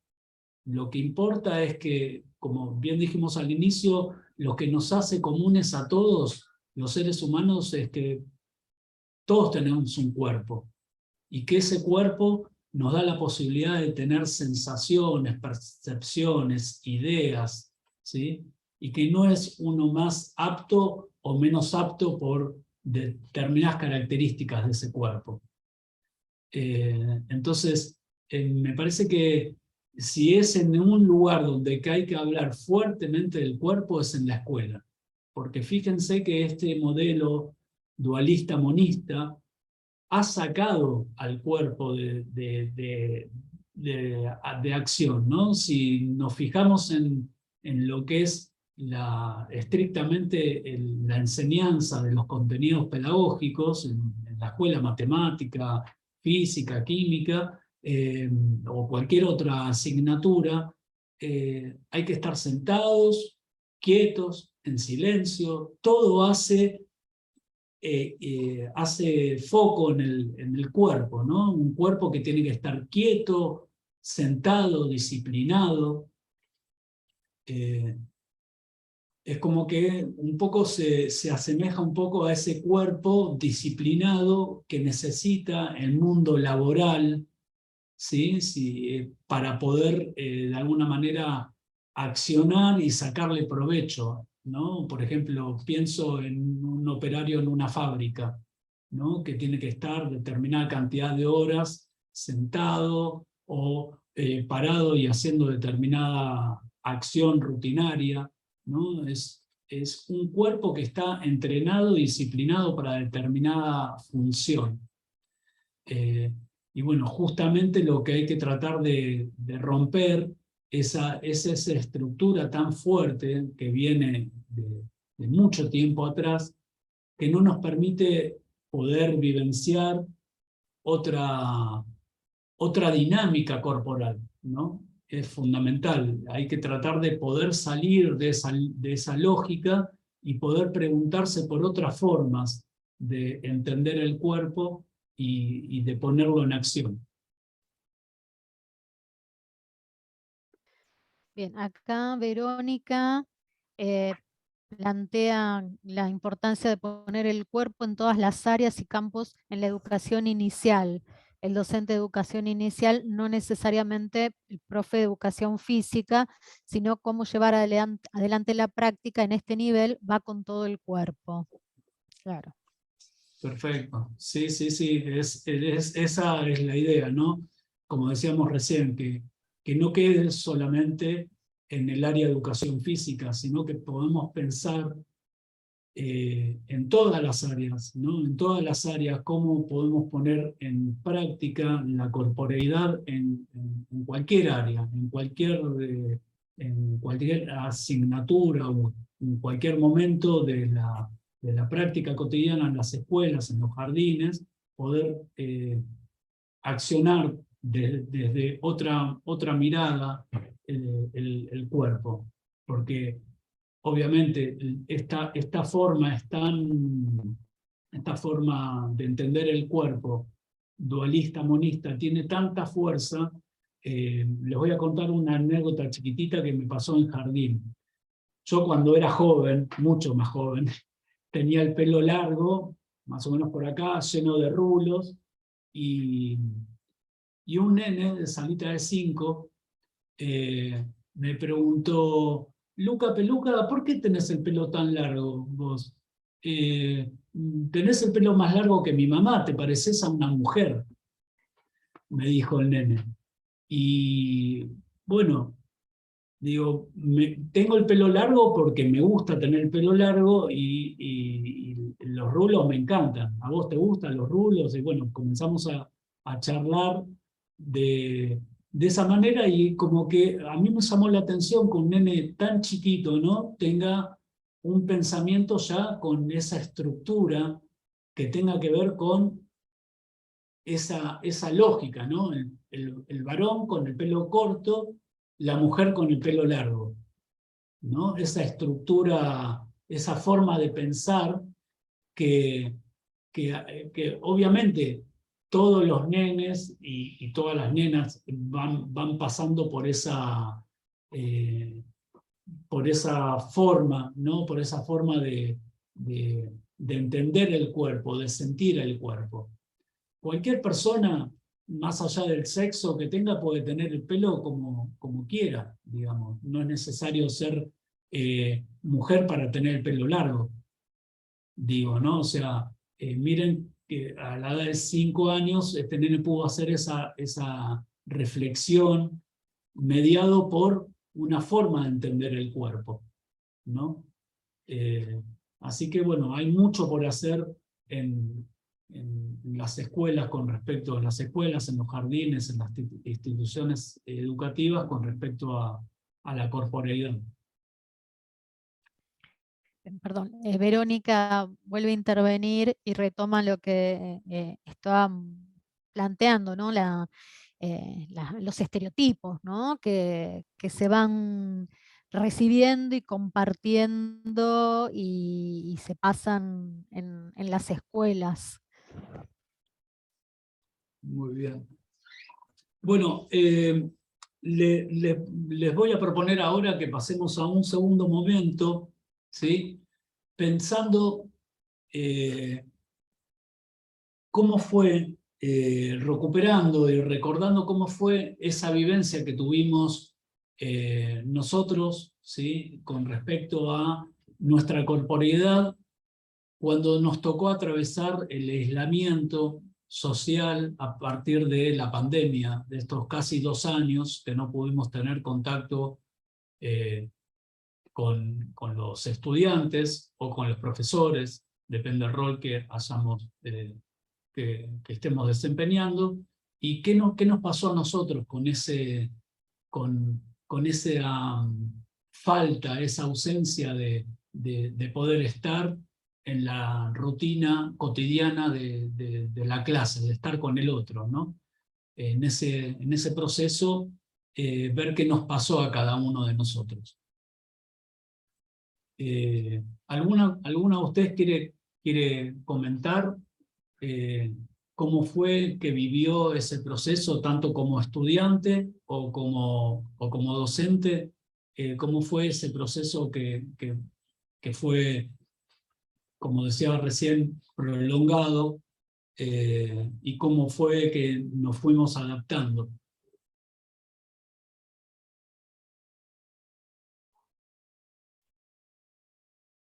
Speaker 2: Lo que importa es que, como bien dijimos al inicio, lo que nos hace comunes a todos los seres humanos es que todos tenemos un cuerpo, y que ese cuerpo nos da la posibilidad de tener sensaciones, percepciones, ideas, ¿sí? Y que no es uno más apto o menos apto por determinadas características de ese cuerpo. Entonces, me parece que si es en un lugar donde hay que hablar fuertemente del cuerpo, es en la escuela. Porque fíjense que este modelo dualista monista ha sacado al cuerpo de acción, ¿no? Si nos fijamos en lo que es estrictamente la enseñanza de los contenidos pedagógicos en la escuela, matemática, física, química, o cualquier otra asignatura, hay que estar sentados, quietos, en silencio, todo hace foco en el cuerpo, ¿no? Un cuerpo que tiene que estar quieto, sentado, disciplinado. Es como que un poco se asemeja un poco a ese cuerpo disciplinado que necesita el mundo laboral, ¿sí? Para poder de alguna manera accionar y sacarle provecho, ¿no? Por ejemplo, pienso en un operario en una fábrica, ¿no? Que tiene que estar determinada cantidad de horas sentado o parado y haciendo determinada acción rutinaria, ¿no? Es un cuerpo que está entrenado y disciplinado para determinada función. Y bueno, justamente lo que hay que tratar de romper es esa estructura tan fuerte que viene de mucho tiempo atrás, que no nos permite poder vivenciar otra dinámica corporal, ¿no? Es fundamental. Hay que tratar de poder salir de esa lógica y poder preguntarse por otras formas de entender el cuerpo y de ponerlo en acción.
Speaker 1: Bien, acá Verónica plantea la importancia de poner el cuerpo en todas las áreas y campos en la educación inicial. El docente de educación inicial, no necesariamente el profe de educación física, sino cómo llevar adelante la práctica en este nivel, va con todo el cuerpo. Claro.
Speaker 2: Perfecto. Sí, esa es la idea, ¿no? Como decíamos recién, que no quede solamente en el área de educación física, sino que podemos pensar en todas las áreas, ¿no? En todas las áreas, cómo podemos poner en práctica la corporeidad en cualquier área, en cualquier asignatura o en cualquier momento de la práctica cotidiana en las escuelas, en los jardines, poder accionar desde otra mirada el cuerpo. Porque obviamente esta forma de entender el cuerpo dualista, monista, tiene tanta fuerza Les voy a contar una anécdota chiquitita que me pasó en jardín. Yo cuando era joven, mucho más joven, tenía el pelo largo, más o menos por acá, lleno de rulos, y un nene de salita de 5 me preguntó: Luca Peluca, ¿por qué tenés el pelo tan largo vos? Tenés el pelo más largo que mi mamá, te pareces a una mujer, me dijo el nene. Y bueno, digo, tengo el pelo largo porque me gusta tener el pelo largo y los rulos me encantan. ¿A vos te gustan los rulos? Y bueno, comenzamos a charlar de esa manera, y como que a mí me llamó la atención que un nene tan chiquito, ¿no?, tenga un pensamiento ya con esa estructura que tenga que ver con esa lógica, ¿no? El varón con el pelo corto, la mujer con el pelo largo, ¿no? Esa estructura, esa forma de pensar que, que obviamente todos los nenes y todas las nenas van pasando por esa forma, ¿no? Por esa forma de entender el cuerpo, de sentir el cuerpo. Cualquier persona, más allá del sexo que tenga, puede tener el pelo como quiera, digamos. No es necesario ser mujer para tener el pelo largo, digo, ¿no? O sea, miren que a la edad de 5 años este nene pudo hacer esa reflexión mediado por una forma de entender el cuerpo, ¿no? Así que bueno, hay mucho por hacer en las escuelas con respecto a las escuelas, en los jardines, en las instituciones educativas con respecto a la corporeidad.
Speaker 1: Perdón, Verónica vuelve a intervenir y retoma lo que estaba planteando, ¿no? Los estereotipos, ¿no?, que se van recibiendo y compartiendo y se pasan en las escuelas.
Speaker 2: Muy bien. Bueno, les voy a proponer ahora que pasemos a un segundo momento, ¿sí? Pensando cómo fue, recuperando y recordando cómo fue esa vivencia que tuvimos nosotros, ¿sí?, con respecto a nuestra corporeidad cuando nos tocó atravesar el aislamiento social a partir de la pandemia, de estos casi 2 años que no pudimos tener contacto con los estudiantes o con los profesores, depende del rol que hayamos, que estemos desempeñando, y qué nos pasó a nosotros con esa falta, esa ausencia de poder estar en la rutina cotidiana de la clase, de estar con el otro, ¿no? En ese proceso, ver qué nos pasó a cada uno de nosotros. ¿Alguna de ustedes quiere comentar cómo fue que vivió ese proceso, tanto como estudiante o como docente? ¿Cómo fue ese proceso que fue, como decía recién, prolongado, y cómo fue que nos fuimos adaptando?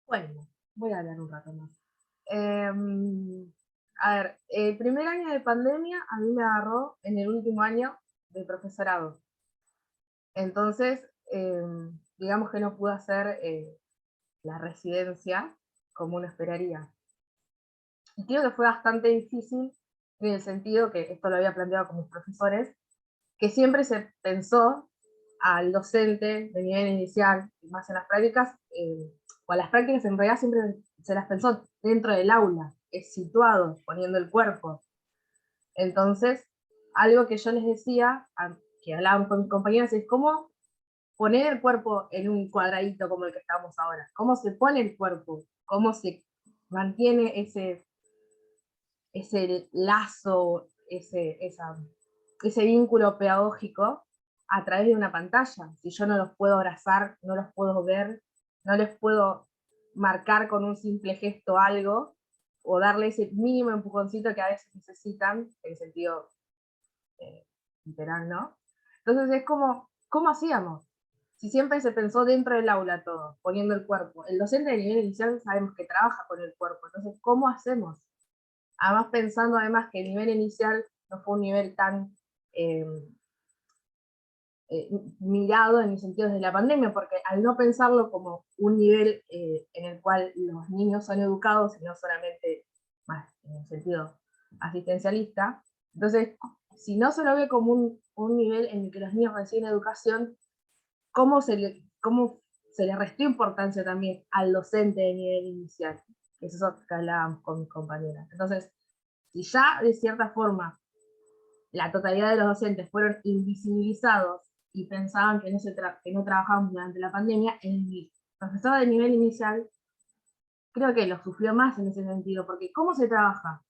Speaker 5: Bueno, voy a hablar un rato más. A ver, el primer año de pandemia a mí me agarró en el último año de profesorado. Entonces, digamos que no pude hacer la residencia como uno esperaría. Y creo que fue bastante difícil en el sentido que esto lo había planteado con mis profesores, que siempre se pensó al docente de nivel inicial, y más en las prácticas, o a las prácticas en realidad siempre se las pensó dentro del aula, es situado, poniendo el cuerpo. Entonces, algo que yo les decía, que hablaban con mis compañeros, es cómo poner el cuerpo en un cuadradito como el que estamos ahora. ¿Cómo se pone el cuerpo? ¿Cómo se mantiene ese lazo, ese vínculo pedagógico a través de una pantalla. Si yo no los puedo abrazar, no los puedo ver, no les puedo marcar con un simple gesto algo, o darle ese mínimo empujoncito que a veces necesitan, en el sentido literal, ¿no? Entonces es como, ¿cómo hacíamos? Si siempre se pensó dentro del aula todo, poniendo el cuerpo. El docente de nivel inicial sabemos que trabaja con el cuerpo, entonces, ¿cómo hacemos? Además, pensando además que el nivel inicial no fue un nivel tan mirado en el sentido de la pandemia, porque al no pensarlo como un nivel en el cual los niños son educados, y no solamente más en el sentido asistencialista, entonces, si no se lo ve como un nivel en el que los niños reciben educación, ¿cómo se le restó importancia también al docente de nivel inicial? Eso es lo que hablábamos con mis compañeras. Entonces, si ya de cierta forma la totalidad de los docentes fueron invisibilizados y pensaban que no trabajaban durante la pandemia, el profesor de nivel inicial creo que lo sufrió más en ese sentido, porque ¿cómo se trabaja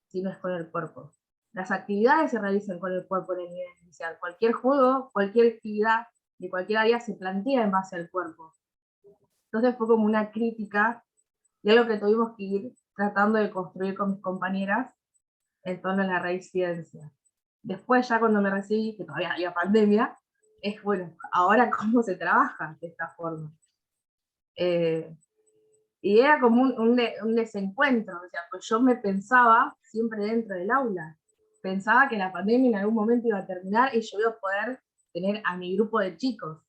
Speaker 5: si no es con el cuerpo? Las actividades se realizan con el cuerpo en el nivel inicial. Cualquier juego, cualquier actividad de cualquier área se plantea en base al cuerpo. Entonces fue como una crítica y algo que tuvimos que ir tratando de construir con mis compañeras en torno a la raíz ciencia. Después ya cuando me recibí, que todavía había pandemia, es bueno, ahora cómo se trabaja de esta forma. Y era como un desencuentro, o sea, pues yo me pensaba siempre dentro del aula, pensaba que la pandemia en algún momento iba a terminar y yo iba a poder tener a mi grupo de chicos.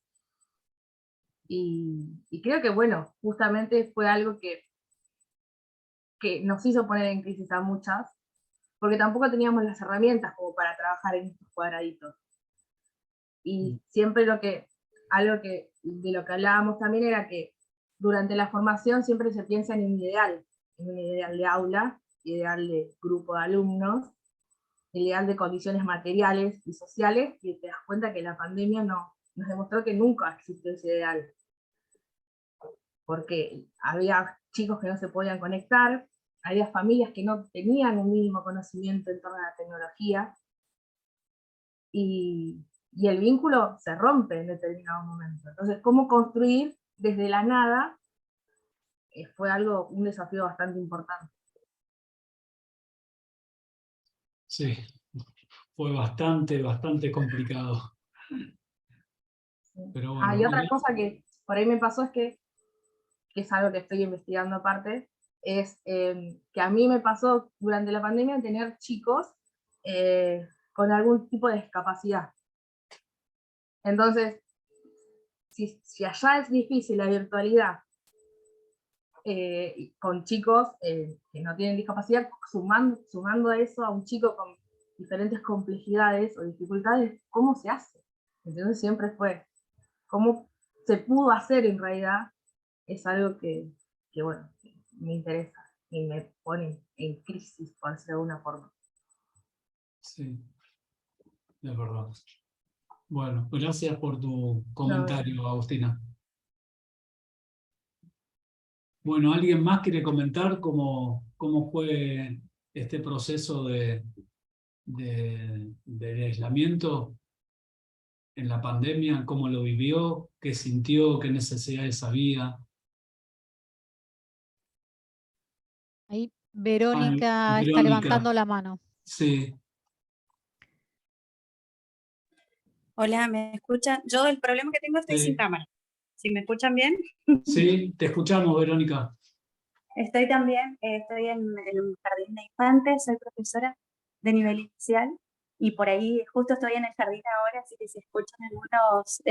Speaker 5: Y creo que, bueno, justamente fue algo que nos hizo poner en crisis a muchas, porque tampoco teníamos las herramientas como para trabajar en estos cuadraditos. Y siempre algo de lo que hablábamos también era que durante la formación siempre se piensa en un ideal de aula, ideal de grupo de alumnos, ideal de condiciones materiales y sociales, y te das cuenta que la pandemia nos demostró que nunca existió ese ideal. Porque había chicos que no se podían conectar, había familias que no tenían un mínimo conocimiento en torno a la tecnología, y el vínculo se rompe en determinado momento. Entonces, ¿cómo construir desde la nada? Fue un desafío bastante importante.
Speaker 2: Sí, fue bastante complicado. Pero bueno,
Speaker 5: Y otra cosa que por ahí me pasó es que es algo que estoy investigando aparte, es que a mí me pasó durante la pandemia tener chicos con algún tipo de discapacidad. Entonces, si allá es difícil la virtualidad con chicos que no tienen discapacidad, sumando a eso a un chico con diferentes complejidades o dificultades, ¿cómo se hace? Entonces siempre fue, ¿cómo se pudo hacer en realidad? Es algo que bueno, me interesa y me pone en crisis, por decirlo de alguna forma.
Speaker 2: Sí, es verdad. Bueno, gracias por tu comentario, Agustina. Bueno, ¿alguien más quiere comentar cómo fue este proceso de aislamiento en la pandemia? ¿Cómo lo vivió? ¿Qué sintió? ¿Qué necesidades había?
Speaker 1: Ahí Verónica está
Speaker 2: Verónica,
Speaker 1: levantando la mano.
Speaker 2: sí.
Speaker 6: Hola, ¿me escuchan? Yo el problema que tengo estoy sin cámara. ¿Sí me escuchan bien?
Speaker 2: Sí, te escuchamos, Verónica.
Speaker 6: Estoy también, estoy en un jardín de infantes, soy profesora de nivel inicial y por ahí justo estoy en el jardín ahora, así que si escuchan algunos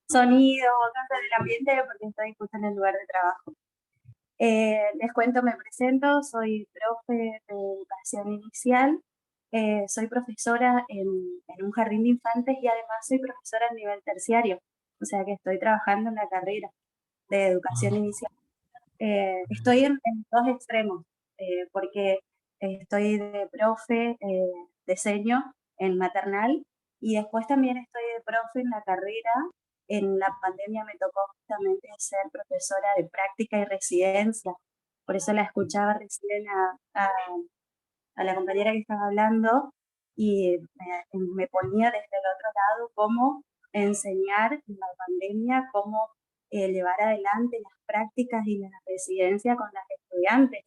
Speaker 6: sonidos o cosas del ambiente, porque estoy justo en el lugar de trabajo. Les cuento, me presento, soy profe de educación inicial, soy profesora en un jardín de infantes y además soy profesora a nivel terciario, o sea que estoy trabajando en la carrera de educación inicial. Estoy en dos extremos, porque estoy de profe de seño en maternal y después también estoy de profe en la carrera. En la pandemia me tocó justamente ser profesora de práctica y residencia, por eso la escuchaba recién a la compañera que estaba hablando, y me ponía desde el otro lado cómo enseñar en la pandemia, cómo llevar adelante las prácticas y la residencia con las estudiantes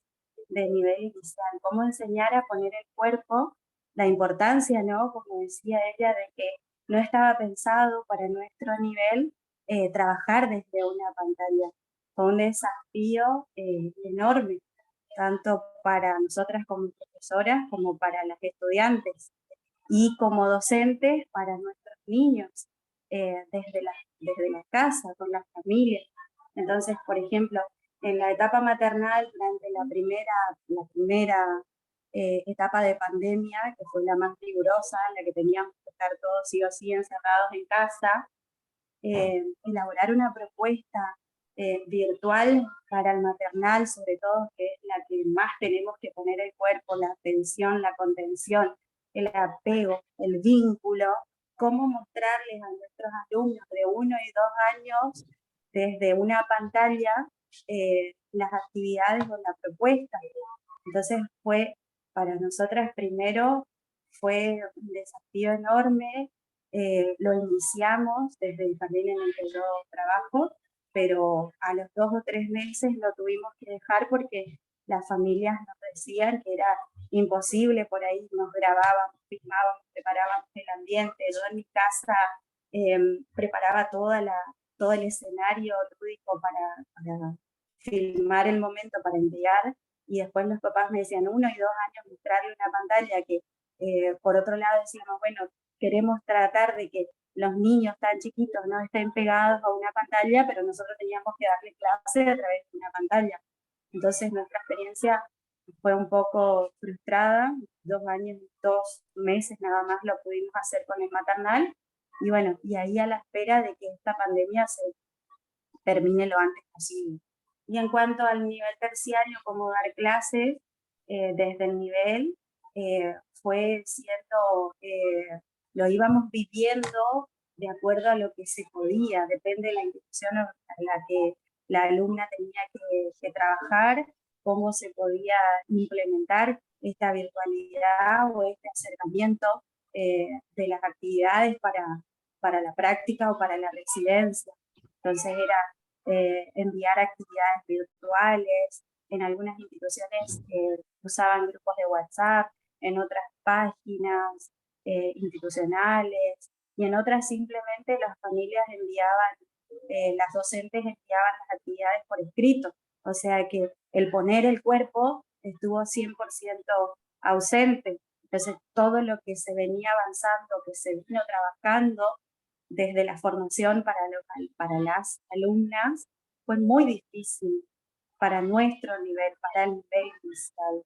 Speaker 6: de nivel inicial, cómo enseñar a poner el cuerpo, la importancia, ¿no? Como decía ella, de que no estaba pensado para nuestro nivel trabajar desde una pantalla. Fue un desafío enorme, tanto para nosotras como profesoras, como para las estudiantes, y como docentes para nuestros niños, desde la casa, con las familias. Entonces, por ejemplo, en la etapa maternal, durante la primera etapa de pandemia, que fue la más rigurosa, en la que teníamos que estar todos sí o sí encerrados en casa, elaborar una propuesta virtual para el maternal, sobre todo, que es la que más tenemos que poner el cuerpo, la atención, la contención, el apego, el vínculo, cómo mostrarles a nuestros alumnos de 1 y 2 años desde una pantalla las actividades o la propuesta. Entonces fue, para nosotras primero, fue un desafío enorme. Lo iniciamos desde el jardín en el que yo trabajo, pero a los 2 o 3 meses lo tuvimos que dejar porque las familias nos decían que era imposible. Por ahí nos grabábamos, filmábamos, preparábamos el ambiente. Yo en mi casa preparaba todo el escenario lúdico para filmar el momento, para enviar, y después los papás me decían 1 y 2 años mostrarle una pantalla que por otro lado decíamos, bueno, queremos tratar de que los niños tan chiquitos no estén pegados a una pantalla, pero nosotros teníamos que darle clase a través de una pantalla. Entonces nuestra experiencia fue un poco frustrada. 2 años, 2 meses nada más lo pudimos hacer con el maternal, y bueno, y ahí a la espera de que esta pandemia se termine lo antes posible. Y en cuanto al nivel terciario, cómo dar clases desde el nivel, fue siendo, lo íbamos viviendo de acuerdo a lo que se podía, depende de la institución a la que la alumna tenía que trabajar, cómo se podía implementar esta virtualidad o este acercamiento de las actividades para la práctica o para la residencia. Entonces era enviar actividades virtuales. En algunas instituciones usaban grupos de WhatsApp, en otras páginas institucionales, y en otras simplemente las familias enviaban, las docentes enviaban las actividades por escrito. O sea que el poner el cuerpo estuvo 100% ausente. Entonces todo lo que se venía avanzando, que se vino trabajando desde la formación para las alumnas, fue muy difícil para nuestro nivel, para el nivel inicial.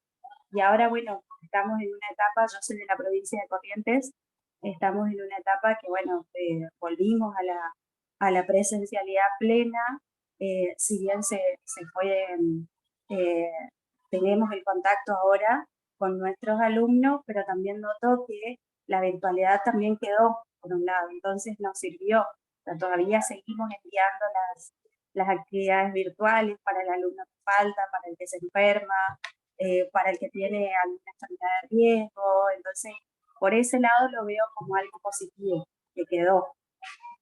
Speaker 6: Y ahora, bueno, estamos en una etapa, yo soy de la provincia de Corrientes, estamos en una etapa que, bueno, volvimos a la presencialidad plena, si bien se fue, tenemos el contacto ahora con nuestros alumnos, pero también noto que la virtualidad también quedó, por un lado, entonces nos sirvió. O sea, todavía seguimos enviando las actividades virtuales para el alumno que falta, para el que se enferma, para el que tiene alguna enfermedad de riesgo. Entonces, por ese lado lo veo como algo positivo, que quedó.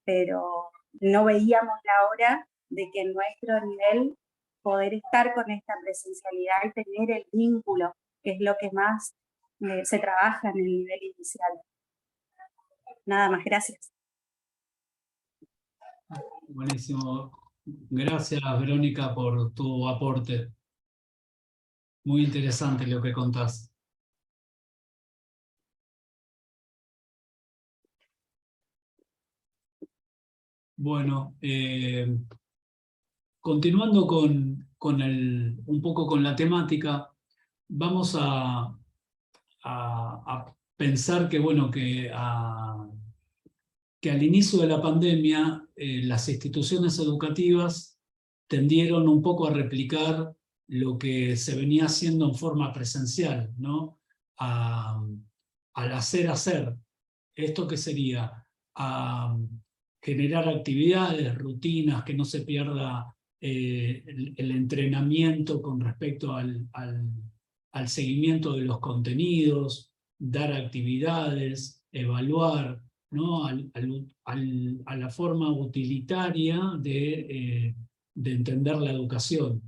Speaker 6: Pero no veíamos la hora de que en nuestro nivel poder estar con esta presencialidad y tener el vínculo, que es lo que más se trabaja en el nivel inicial. Nada más, gracias.
Speaker 2: Buenísimo. Gracias, Verónica, por tu aporte. Muy interesante lo que contás. Bueno, continuando un poco con la temática, vamos a pensar que, bueno, que al inicio de la pandemia las instituciones educativas tendieron un poco a replicar lo que se venía haciendo en forma presencial, ¿no? Al hacer. ¿Esto qué sería? A generar actividades, rutinas, que no se pierda el entrenamiento con respecto al seguimiento de los contenidos, dar actividades, evaluar, ¿no? A la forma utilitaria de entender la educación.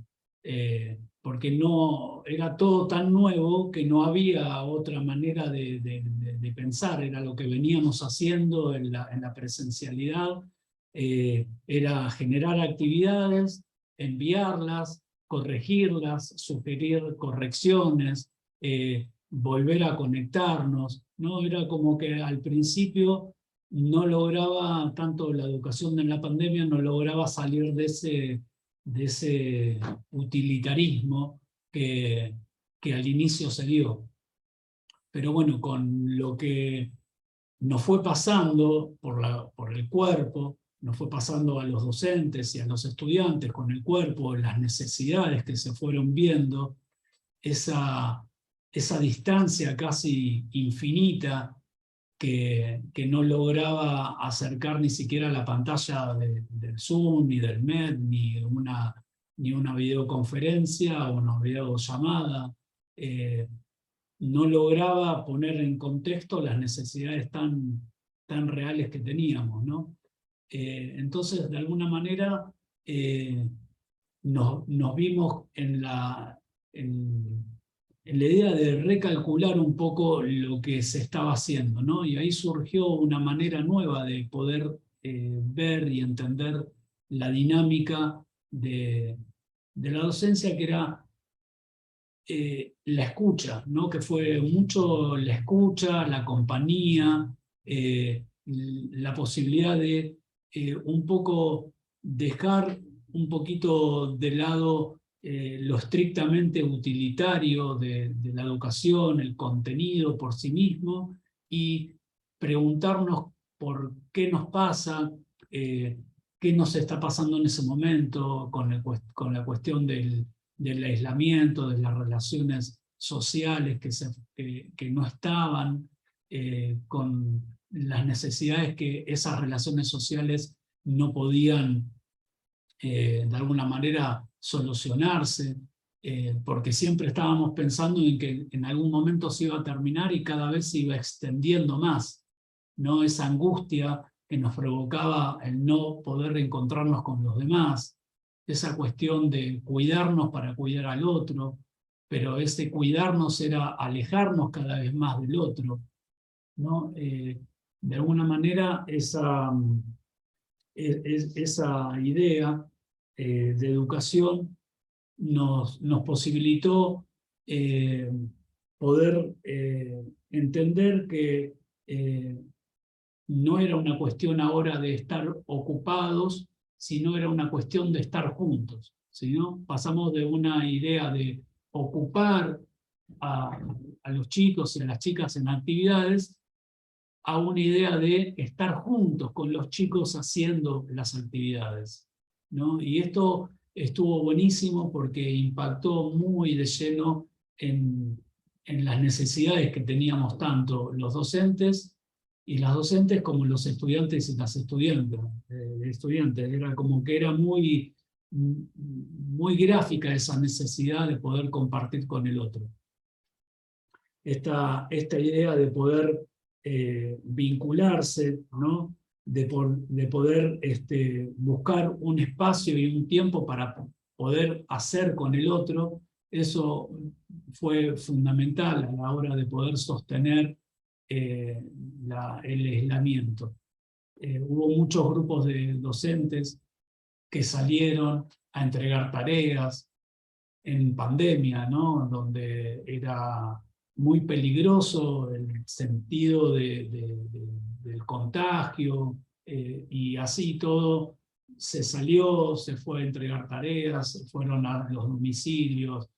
Speaker 2: Porque no, era todo tan nuevo que no había otra manera de pensar, era lo que veníamos haciendo en la presencialidad, era generar actividades, enviarlas, corregirlas, sugerir correcciones, volver a conectarnos, ¿no? Era como que al principio no lograba, tanto la educación en la pandemia, no lograba salir de ese utilitarismo que al inicio se dio. Pero bueno, con lo que nos fue pasando por el cuerpo, nos fue pasando a los docentes y a los estudiantes con el cuerpo, las necesidades que se fueron viendo, esa distancia casi infinita que no lograba acercar ni siquiera la pantalla del Zoom, ni del Meet, ni una videoconferencia o una videollamada. No lograba poner en contexto las necesidades tan reales que teníamos, ¿no? Entonces, de alguna manera, nos vimos en la idea de recalcular un poco lo que se estaba haciendo, ¿no? Y ahí surgió una manera nueva de poder ver y entender la dinámica de la docencia, que era la escucha, ¿no? Que fue mucho la escucha, la compañía, la posibilidad de un poco dejar un poquito de lado lo estrictamente utilitario de la educación, el contenido por sí mismo, y preguntarnos por qué nos pasa, qué nos está pasando en ese momento con la cuestión del aislamiento, de las relaciones sociales que no estaban, con las necesidades que esas relaciones sociales no podían de alguna manera solucionarse, porque siempre estábamos pensando en que en algún momento se iba a terminar y cada vez se iba extendiendo más, ¿no? Esa angustia que nos provocaba el no poder encontrarnos con los demás, esa cuestión de cuidarnos para cuidar al otro, pero ese cuidarnos era alejarnos cada vez más del otro, ¿no? De alguna manera esa idea de educación nos posibilitó poder entender que no era una cuestión ahora de estar ocupados, sino era una cuestión de estar juntos, ¿no? Pasamos de una idea de ocupar a los chicos y a las chicas en actividades a una idea de estar juntos con los chicos haciendo las actividades, ¿no? Y esto estuvo buenísimo porque impactó muy de lleno en las necesidades que teníamos tanto los docentes y las docentes como los estudiantes y las estudiantes. Era como que era muy gráfica esa necesidad de poder compartir con el otro. Esta idea de poder vincularse, ¿no? De poder buscar un espacio y un tiempo para poder hacer con el otro, eso fue fundamental a la hora de poder sostener el aislamiento. Hubo muchos grupos de docentes que salieron a entregar tareas en pandemia, ¿no? Donde era muy peligroso el sentido del contagio, y así todo se salió, se fue a entregar tareas, se fueron a los domicilios,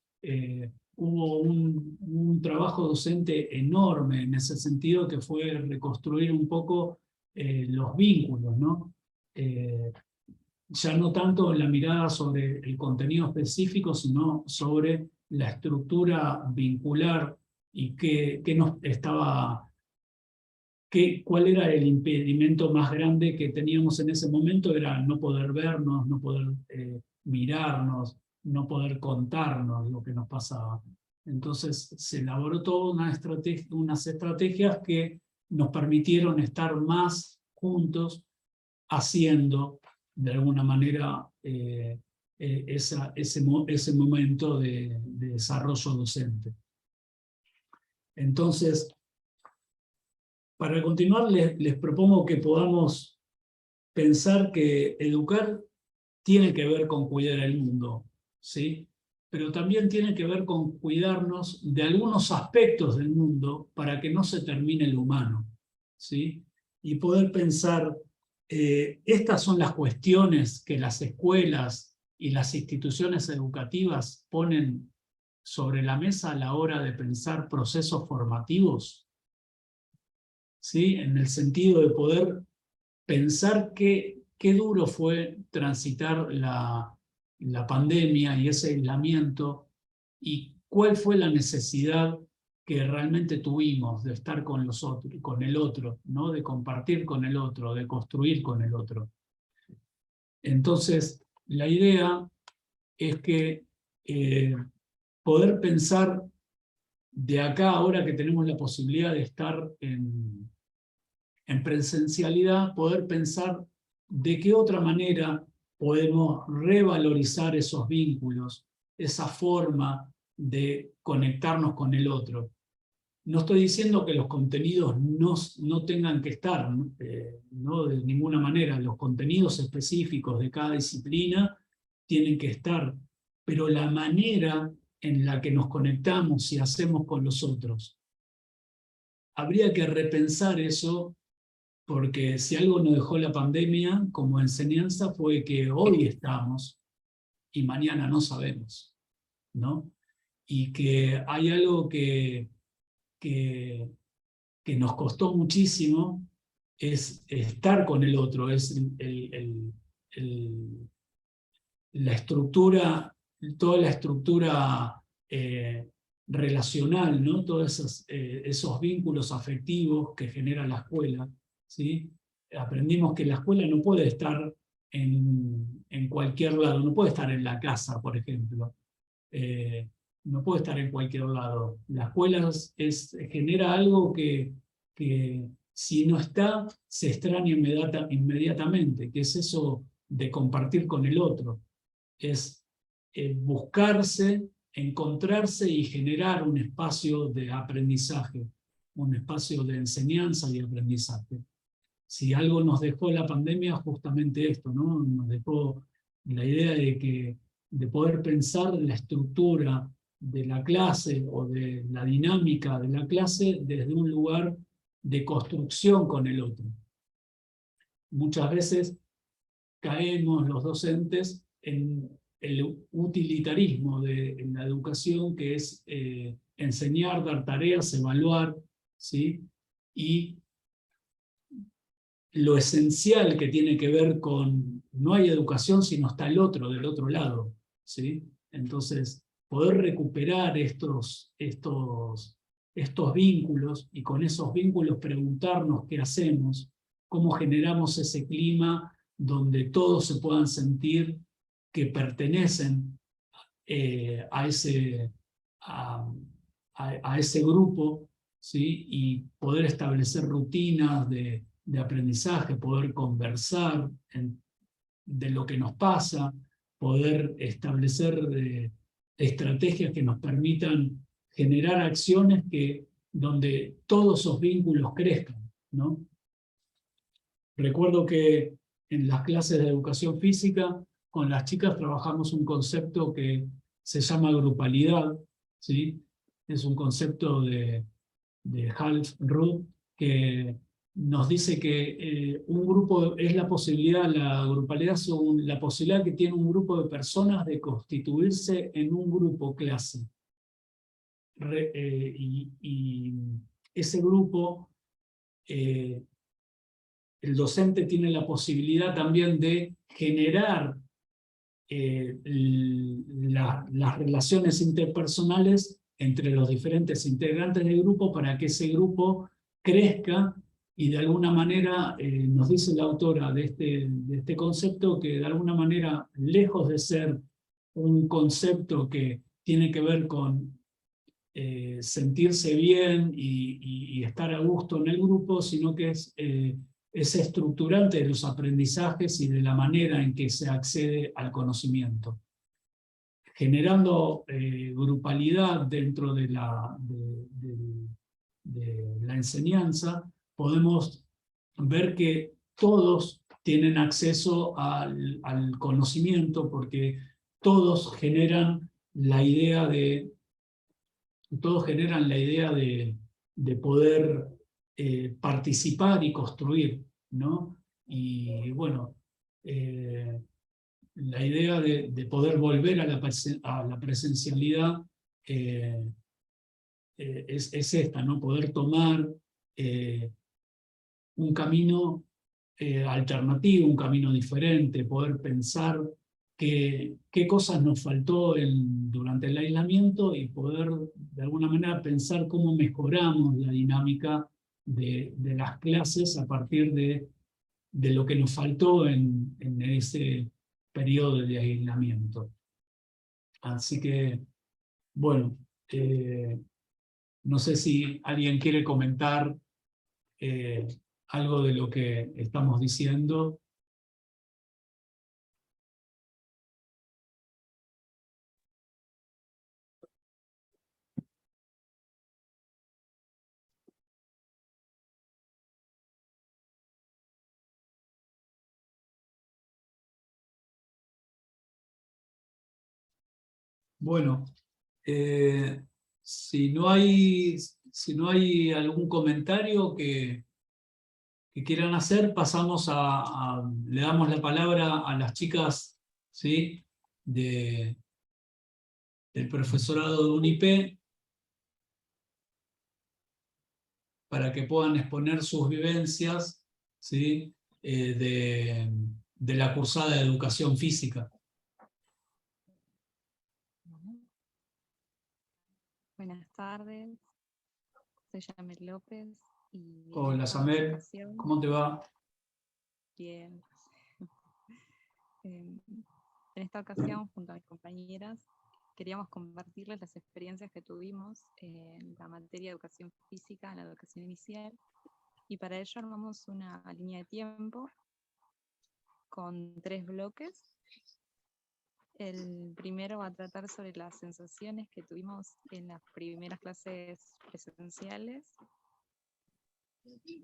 Speaker 2: hubo un trabajo docente enorme en ese sentido, que fue reconstruir un poco los vínculos, ¿no? Ya no tanto la mirada sobre el contenido específico, sino sobre la estructura vincular y cuál era el impedimento más grande que teníamos en ese momento. Era no poder vernos, no poder mirarnos, no poder contarnos lo que nos pasaba. Entonces se elaboró toda unas estrategias que nos permitieron estar más juntos, haciendo de alguna manera ese momento de desarrollo docente. Entonces, para continuar, les propongo que podamos pensar que educar tiene que ver con cuidar el mundo, ¿sí? Pero también tiene que ver con cuidarnos de algunos aspectos del mundo para que no se termine el humano, ¿sí? Y poder pensar, estas son las cuestiones que las escuelas y las instituciones educativas ponen sobre la mesa a la hora de pensar procesos formativos, ¿sí? En el sentido de poder pensar qué duro fue transitar la pandemia y ese aislamiento, y cuál fue la necesidad que realmente tuvimos de estar con los otros, con el otro, ¿no? De compartir con el otro, de construir con el otro. Entonces, la idea es que poder pensar de acá, ahora que tenemos la posibilidad de estar en presencialidad, poder pensar de qué otra manera podemos revalorizar esos vínculos, esa forma de conectarnos con el otro. No estoy diciendo que los contenidos no tengan que estar, no de ninguna manera. Los contenidos específicos de cada disciplina tienen que estar, pero la manera en la que nos conectamos y hacemos con los otros, habría que repensar eso, porque si algo nos dejó la pandemia como enseñanza fue que hoy estamos y mañana no sabemos, ¿no? Y que hay algo que nos costó muchísimo, es estar con el otro, es la estructura, toda la estructura relacional, ¿no? Todos esos vínculos afectivos que genera la escuela, ¿sí? Aprendimos que la escuela no puede estar en cualquier lado, no puede estar en la casa, por ejemplo. No puede estar en cualquier lado. La escuela genera algo que si no está, se extraña inmediatamente, que es eso de compartir con el otro. Es buscarse, encontrarse y generar un espacio de aprendizaje, un espacio de enseñanza y aprendizaje. Si algo nos dejó la pandemia, justamente esto, ¿no? Nos dejó la idea de poder pensar la estructura de la clase o de la dinámica de la clase desde un lugar de construcción con el otro. Muchas veces caemos los docentes en el utilitarismo en la educación, que es enseñar, dar tareas, evaluar, ¿sí? Y lo esencial que tiene que ver con, no hay educación si no está el otro del otro lado, ¿sí? Entonces, poder recuperar estos vínculos, y con esos vínculos preguntarnos qué hacemos, cómo generamos ese clima donde todos se puedan sentir que pertenecen a ese grupo, ¿sí? Y poder establecer rutinas de aprendizaje, poder conversar de lo que nos pasa, poder establecer estrategias que nos permitan generar acciones donde todos esos vínculos crezcan, ¿no? Recuerdo que en las clases de educación física, con las chicas trabajamos un concepto que se llama grupalidad, ¿sí? Es un concepto de Hal Ruth, que nos dice que un grupo es la posibilidad, la grupalidad es la posibilidad que tiene un grupo de personas de constituirse en un grupo clase. Y ese grupo, el docente tiene la posibilidad también de generar las relaciones interpersonales entre los diferentes integrantes del grupo para que ese grupo crezca, y de alguna manera, nos dice la autora de este concepto, que de alguna manera, lejos de ser un concepto que tiene que ver con sentirse bien y estar a gusto en el grupo, sino que es estructurante de los aprendizajes y de la manera en que se accede al conocimiento. Generando grupalidad dentro de la enseñanza, podemos ver que todos tienen acceso al conocimiento, porque todos generan la idea de poder participar y construir, ¿no? Y bueno, la idea de poder volver a la presencialidad es esta, ¿no? Poder tomar un camino alternativo, un camino diferente, poder pensar qué cosas nos faltó durante el aislamiento y poder de alguna manera pensar cómo mejoramos la dinámica de las clases a partir de lo que nos faltó en ese periodo de aislamiento. Así que, bueno, no sé si alguien quiere comentar algo de lo que estamos diciendo. Bueno, si no hay algún comentario que quieran hacer, pasamos le damos la palabra a las chicas, ¿sí? Del profesorado de UNIP, para que puedan exponer sus vivencias, ¿sí? De la cursada de educación física.
Speaker 7: Buenas tardes, soy Yamel López. Y
Speaker 2: Hola, Samel, ¿cómo te va?
Speaker 7: Bien. En esta ocasión, junto a mis compañeras, queríamos compartirles las experiencias que tuvimos en la materia de educación física, en la educación inicial, y para ello armamos una línea de tiempo con 3 bloques. El primero va a tratar sobre las sensaciones que tuvimos en las primeras clases presenciales.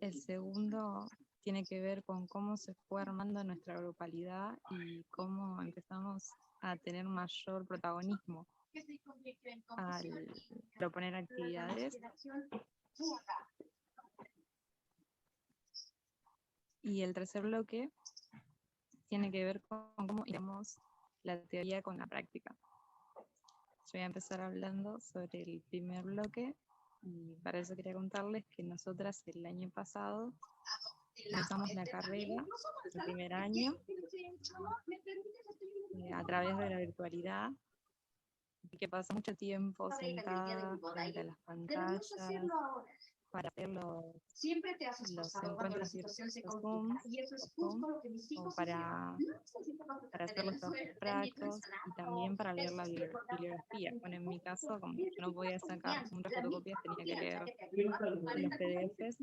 Speaker 7: El segundo tiene que ver con cómo se fue armando nuestra grupalidad y cómo empezamos a tener mayor protagonismo al proponer actividades. Y el tercer bloque tiene que ver con cómo llevamos la teoría con la práctica. Yo voy a empezar hablando sobre el primer bloque, y para eso quería contarles que nosotras el año pasado empezamos la carrera, el primer año, a través de la virtualidad, y que pasa mucho tiempo sentada frente a las pantallas para hacer los encuentros virtuales o para hacer los trabajos prácticos y también para leer la bibliografía. Bueno, en mi caso, como yo no podía sacar muchas fotocopias, tenía que leer los PDFs,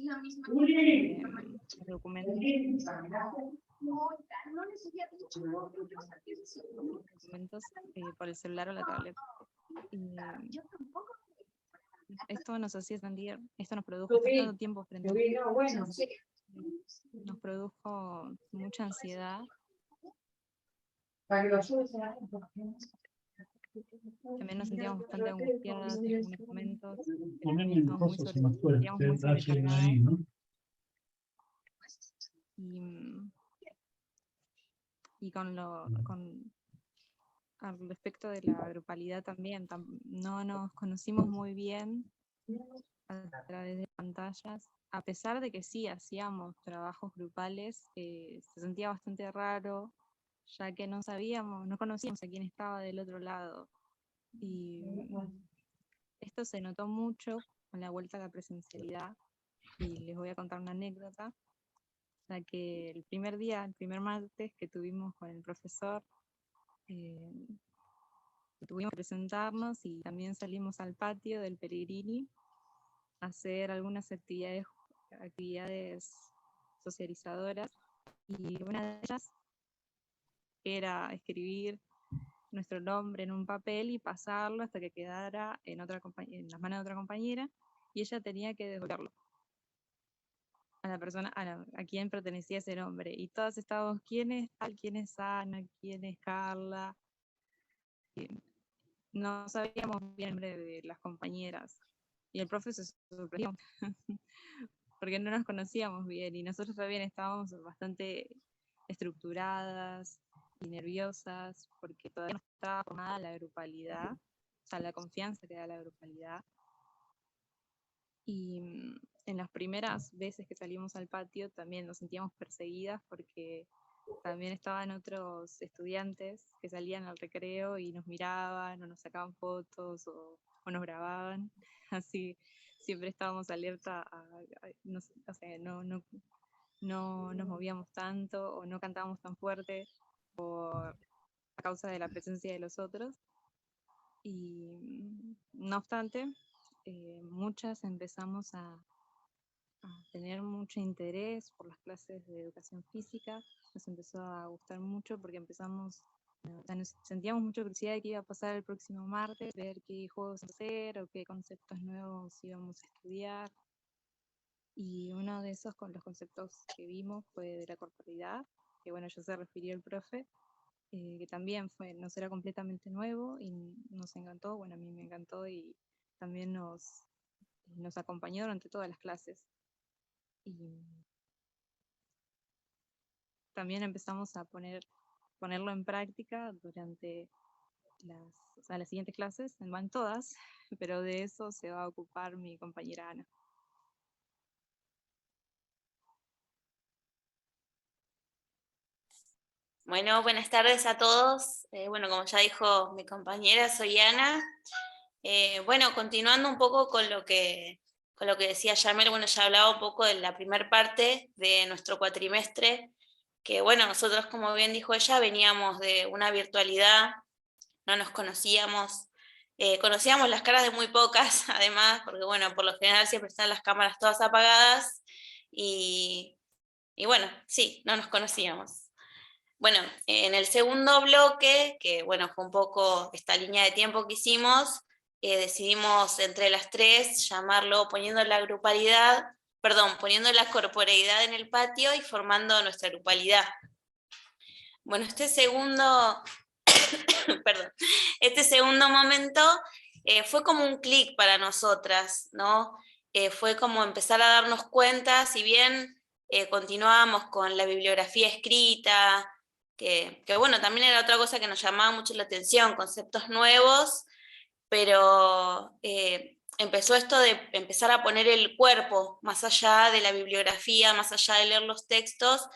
Speaker 7: los documentos por el celular o la tablet. Esto nos hacía sentir, esto nos produjo estar tanto tiempo frente a nos produjo mucha ansiedad. También nos sentíamos bastante angustiadas en algunos momentos, estábamos muy sobrecargadas. Y al respecto de la grupalidad también, no nos conocimos muy bien a través de pantallas, a pesar de que sí hacíamos trabajos grupales, se sentía bastante raro, ya que no conocíamos a quién estaba del otro lado. Y esto se notó mucho con la vuelta a la presencialidad, y les voy a contar una anécdota, ya que el primer martes que tuvimos con el profesor, tuvimos que presentarnos y también salimos al patio del Pellegrini a hacer algunas actividades socializadoras, y una de ellas era escribir nuestro nombre en un papel y pasarlo hasta que quedara en las manos de otra compañera, y ella tenía que devolverlo a la persona a quien pertenecía ese nombre. Y todas estábamos, ¿quién es tal? ¿Quién es Ana? ¿Quién es Carla? No sabíamos bien el nombre de las compañeras. Y el profe se sorprendió, porque no nos conocíamos bien, y nosotros también estábamos bastante estructuradas y nerviosas, porque todavía no estaba formada la grupalidad, o sea, la confianza que da la grupalidad. Y en las primeras veces que salimos al patio también nos sentíamos perseguidas, porque también estaban otros estudiantes que salían al recreo y nos miraban o nos sacaban fotos o nos grababan. Así siempre estábamos alerta o sea, no nos movíamos tanto o no cantábamos tan fuerte a causa de la presencia de los otros. Y no obstante, muchas empezamos a tener mucho interés por las clases de educación física. Nos empezó a gustar mucho porque nos sentíamos mucha curiosidad de qué iba a pasar el próximo martes, ver qué juegos hacer o qué conceptos nuevos íbamos a estudiar. Y uno de esos con los conceptos que vimos fue de la corporalidad, que bueno, ya se refirió el profe, que también nos era completamente nuevo y nos encantó. Bueno, a mí me encantó y también nos acompañó durante todas las clases. Y también empezamos a ponerlo en práctica durante las siguientes clases, van todas, pero de eso se va a ocupar mi compañera Ana.
Speaker 3: Bueno, buenas tardes a todos. Bueno, como ya dijo mi compañera, soy Ana. Bueno, continuando un poco con lo que decía Yamel, bueno, ya hablaba un poco de la primera parte de nuestro cuatrimestre, que bueno, nosotros, como bien dijo ella, veníamos de una virtualidad, no nos conocíamos, conocíamos las caras de muy pocas, además, porque bueno, por lo general siempre están las cámaras todas apagadas, y bueno, sí, no nos conocíamos. Bueno, en el segundo bloque, que bueno, fue un poco esta línea de tiempo que hicimos, decidimos entre las tres llamarlo poniendo la corporeidad en el patio y formando nuestra grupalidad. Bueno, este segundo momento fue como un clic para nosotras, ¿no? Fue como empezar a darnos cuenta, si bien continuábamos con la bibliografía escrita, que bueno, también era otra cosa que nos llamaba mucho la atención, conceptos nuevos, pero empezó esto de empezar a poner el cuerpo más allá de la bibliografía, más allá de leer los textos.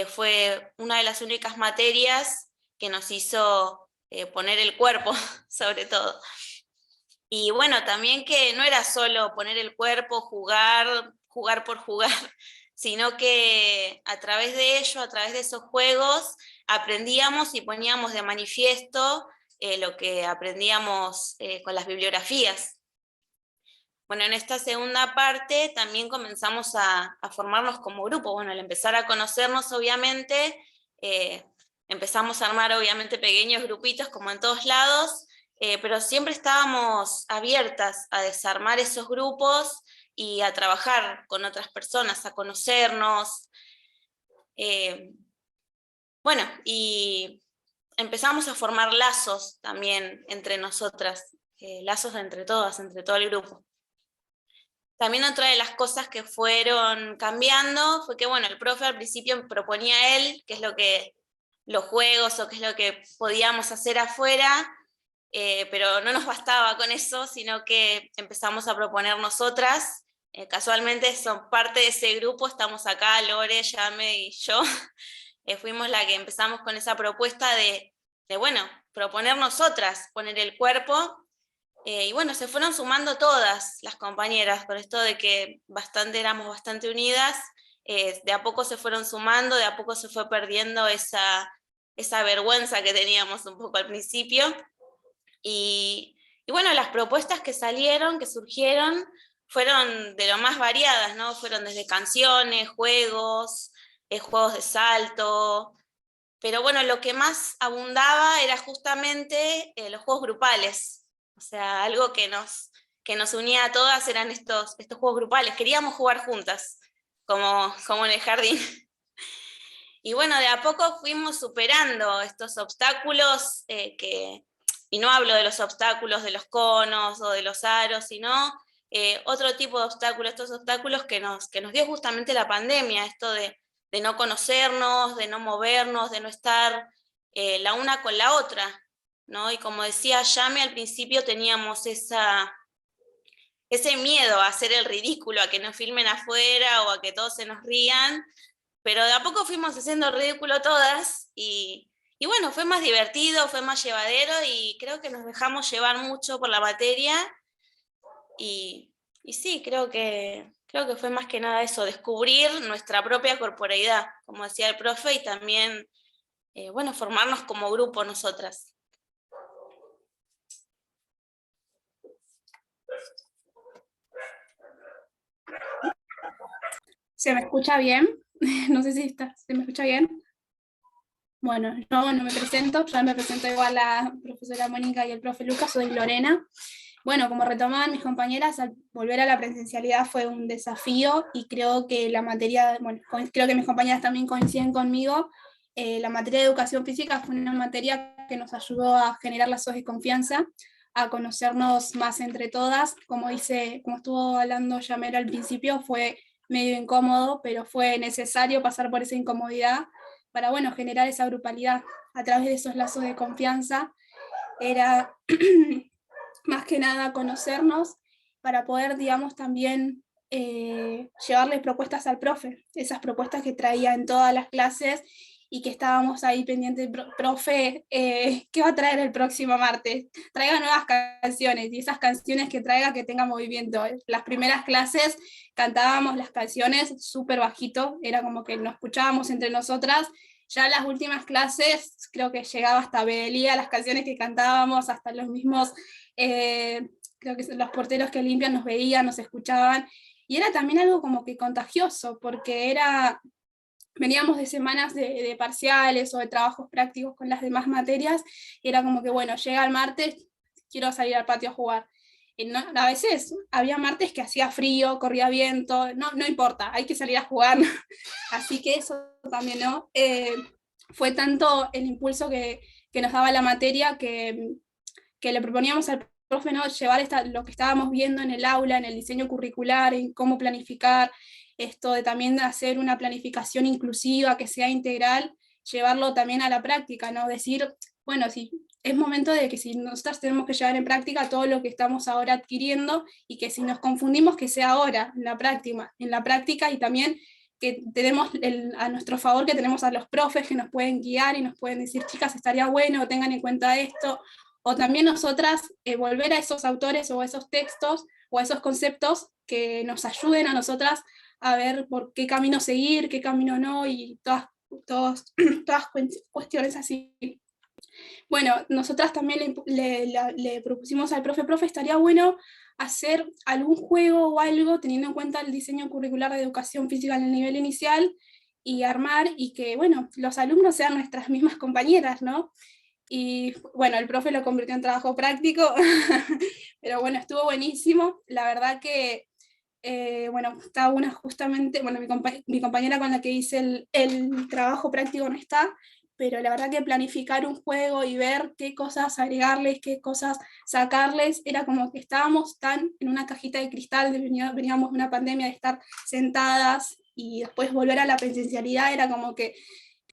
Speaker 3: Fue una de las únicas materias que nos hizo poner el cuerpo, sobre todo. Y bueno, también que no era solo poner el cuerpo, jugar por jugar, sino que a través de ello, a través de esos juegos, aprendíamos y poníamos de manifiesto lo que aprendíamos con las bibliografías. Bueno, en esta segunda parte también comenzamos a formarnos como grupo. Bueno, al empezar a conocernos, obviamente, empezamos a armar, obviamente, pequeños grupitos, como en todos lados, pero siempre estábamos abiertas a desarmar esos grupos y a trabajar con otras personas, a conocernos. Bueno, y empezamos a formar lazos también entre nosotras, lazos entre todas, entre todo el grupo. También otra de las cosas que fueron cambiando fue que, bueno, el profe al principio proponía él, qué es lo que los juegos o qué es lo que podíamos hacer afuera, pero no nos bastaba con eso, sino que empezamos a proponer nosotras. Casualmente son parte de ese grupo, estamos acá, Lore, Yame y yo. Fuimos la que empezamos con esa propuesta de bueno, proponer nosotras, poner el cuerpo. Y bueno, se fueron sumando todas las compañeras, por esto de que éramos bastante unidas, de a poco se fueron sumando, de a poco se fue perdiendo esa vergüenza que teníamos un poco al principio. Y bueno, las propuestas que salieron, que surgieron, fueron de lo más variadas, ¿no? Fueron desde canciones, juegos, juegos de salto, pero bueno, lo que más abundaba era justamente los juegos grupales, o sea, algo que nos unía a todas eran estos juegos grupales, queríamos jugar juntas, como en el jardín. Y bueno, de a poco fuimos superando estos obstáculos, y no hablo de los obstáculos de los conos o de los aros, sino otro tipo de obstáculos, estos obstáculos que nos dio justamente la pandemia, esto de no conocernos, de no movernos, de no estar la una con la otra, ¿no? Y como decía Yame, al principio teníamos ese miedo a hacer el ridículo, a que nos filmen afuera o a que todos se nos rían, pero de a poco fuimos haciendo el ridículo todas y bueno, fue más divertido, fue más llevadero y creo que nos dejamos llevar mucho por la materia y sí, creo que fue más que nada eso, descubrir nuestra propia corporeidad, como decía el profe, y también, bueno, formarnos como grupo nosotras.
Speaker 4: ¿Se me escucha bien? No sé si ¿se me escucha bien? Bueno, yo no me presento, ya me presento igual a la profesora Mónica y el profe Lucas, soy Lorena. Bueno, como retomaban mis compañeras, al volver a la presencialidad fue un desafío y creo que la materia, bueno, creo que mis compañeras también coinciden conmigo, la materia de educación física fue una materia que nos ayudó a generar lazos de confianza, a conocernos más entre todas. Como estuvo hablando Yamera al principio, fue medio incómodo, pero fue necesario pasar por esa incomodidad para, bueno, generar esa grupalidad a través de esos lazos de confianza. Era más que nada conocernos para poder, digamos, también llevarles propuestas al profe, esas propuestas que traía en todas las clases y que estábamos ahí pendientes, profe, ¿qué va a traer el próximo martes? Traiga nuevas canciones y esas canciones que traiga que tengan movimiento. Las primeras clases cantábamos las canciones súper bajito, era como que nos escuchábamos entre nosotras. Ya en las últimas clases creo que llegaba hasta Bedelía, las canciones que cantábamos, hasta los mismos, creo que los porteros que limpian nos veían, nos escuchaban, y era también algo como que contagioso, porque veníamos de semanas de parciales o de trabajos prácticos con las demás materias, y era como que, bueno, llega el martes, quiero salir al patio a jugar. A veces había martes que hacía frío, corría viento, no importa, hay que salir a jugar. Así que eso también, ¿no? Fue tanto el impulso que nos daba la materia que le proponíamos al profe, ¿no? Llevar lo que estábamos viendo en el aula, en el diseño curricular, en cómo planificar, esto de también hacer una planificación inclusiva, que sea integral, llevarlo también a la práctica, ¿no? Decir, bueno, sí, es momento de que si nosotros tenemos que llevar en práctica todo lo que estamos ahora adquiriendo y que si nos confundimos, que sea ahora, en la práctica y también que tenemos a nuestro favor, que tenemos a los profes que nos pueden guiar y nos pueden decir, chicas, estaría bueno, tengan en cuenta esto, o también nosotras volver a esos autores o a esos textos o a esos conceptos que nos ayuden a nosotras a ver por qué camino seguir, qué camino no, y todas cuestiones así. Bueno, nosotras también le propusimos al profe, estaría bueno hacer algún juego o algo teniendo en cuenta el diseño curricular de educación física en el nivel inicial y armar y que, bueno, los alumnos sean nuestras mismas compañeras, ¿no? Y bueno, el profe lo convirtió en trabajo práctico, pero bueno, estuvo buenísimo. La verdad que, bueno, está una justamente, bueno, mi compañera con la que hice el trabajo práctico no está, pero la verdad que planificar un juego y ver qué cosas agregarles, qué cosas sacarles, era como que estábamos tan en una cajita de cristal, veníamos de una pandemia de estar sentadas y después volver a la presencialidad, era como que,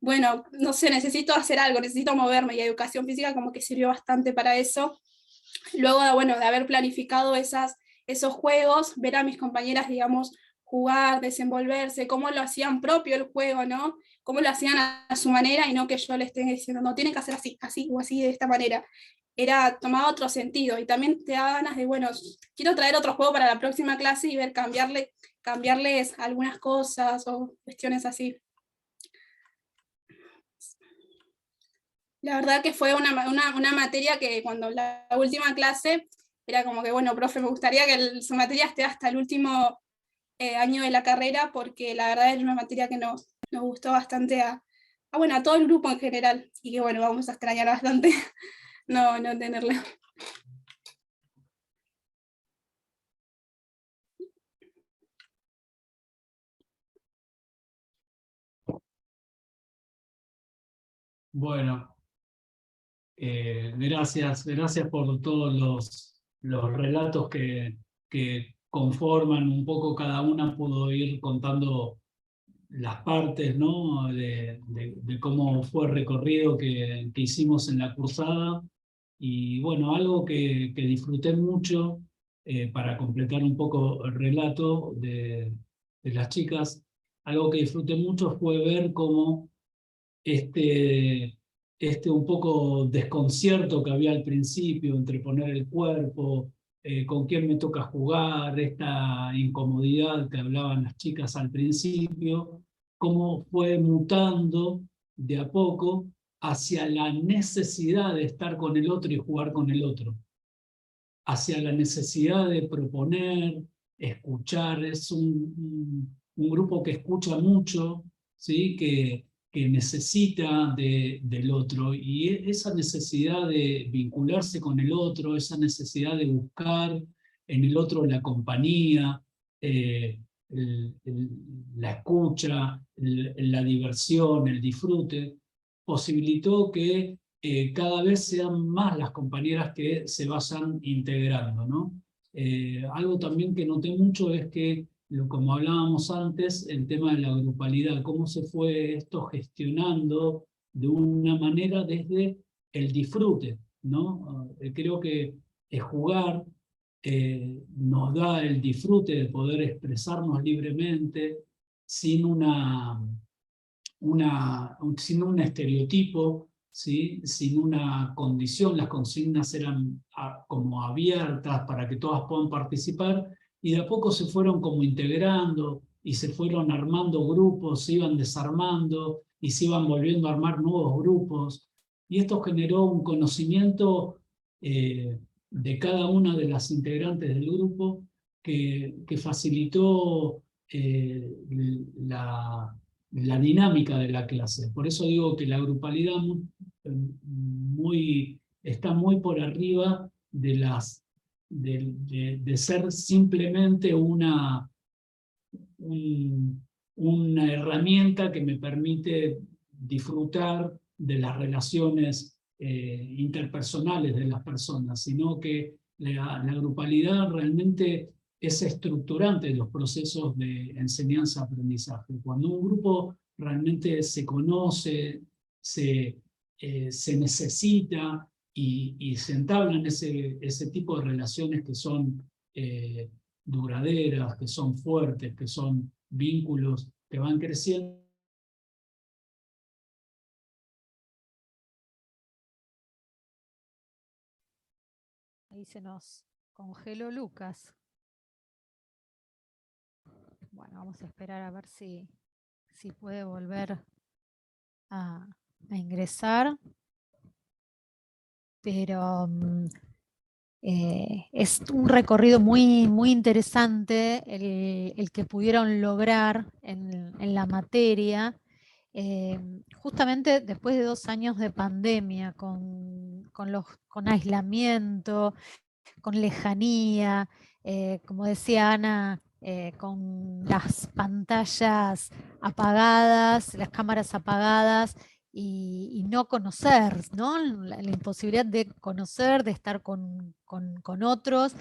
Speaker 4: bueno, no sé, necesito hacer algo, necesito moverme, y educación física como que sirvió bastante para eso. Luego, bueno, de haber planificado esos juegos, ver a mis compañeras, digamos, jugar, desenvolverse, cómo lo hacían propio el juego, ¿no? Cómo lo hacían a su manera y no que yo les esté diciendo, no, tienen que hacer así, así o así, de esta manera. Tomaba otro sentido y también te da ganas de, bueno, quiero traer otro juego para la próxima clase y ver, cambiarles algunas cosas o cuestiones así. La verdad que fue una materia que cuando la última clase era como que, bueno, profe, me gustaría que su materia esté hasta el último año de la carrera, porque la verdad es una materia que nos gustó bastante bueno, a todo el grupo en general, y que bueno, vamos a extrañar bastante no tenerla.
Speaker 2: Bueno, gracias por todos los relatos que conforman un poco, cada una pudo ir contando las partes, ¿no? de cómo fue el recorrido que hicimos en la cursada. Y bueno, algo que disfruté mucho, para completar un poco el relato de las chicas, algo que disfruté mucho fue ver cómo este, un poco desconcierto que había al principio entre poner el cuerpo, con quién me toca jugar, esta incomodidad que hablaban las chicas al principio, cómo fue mutando de a poco hacia la necesidad de estar con el otro y jugar con el otro, hacia la necesidad de proponer, escuchar. Es un grupo que escucha mucho, ¿sí? que necesita del otro, y esa necesidad de vincularse con el otro, esa necesidad de buscar en el otro la compañía, eh, la escucha, la diversión, el disfrute, posibilitó que cada vez sean más las compañeras que se vayan integrando, ¿no? Algo también que noté mucho es que, como hablábamos antes, el tema de la grupalidad, cómo se fue esto gestionando de una manera desde el disfrute, ¿no? Creo que jugar nos da el disfrute de poder expresarnos libremente sin sin un estereotipo, ¿sí? Sin una condición. Las consignas eran como abiertas para que todas puedan participar, y de a poco se fueron como integrando y se fueron armando grupos, se iban desarmando y se iban volviendo a armar nuevos grupos. Y esto generó un conocimiento de cada una de las integrantes del grupo que facilitó la dinámica de la clase. Por eso digo que la grupalidad está muy por arriba de ser simplemente una herramienta que me permite disfrutar de las relaciones interpersonales de las personas, sino que la grupalidad realmente es estructurante de los procesos de enseñanza-aprendizaje. Cuando un grupo realmente se conoce, se necesita y se entablan ese tipo de relaciones que son duraderas, que son fuertes, que son vínculos que van creciendo.
Speaker 1: Ahí se nos congeló Lucas. Bueno, vamos a esperar a ver si puede volver a ingresar. Pero es un recorrido muy, muy interesante el que pudieron lograr en la materia, justamente después de 2 años de pandemia, con aislamiento, con lejanía, como decía Ana, con las pantallas apagadas, las cámaras apagadas, y no conocer, ¿no? La imposibilidad de conocer, de estar con otros,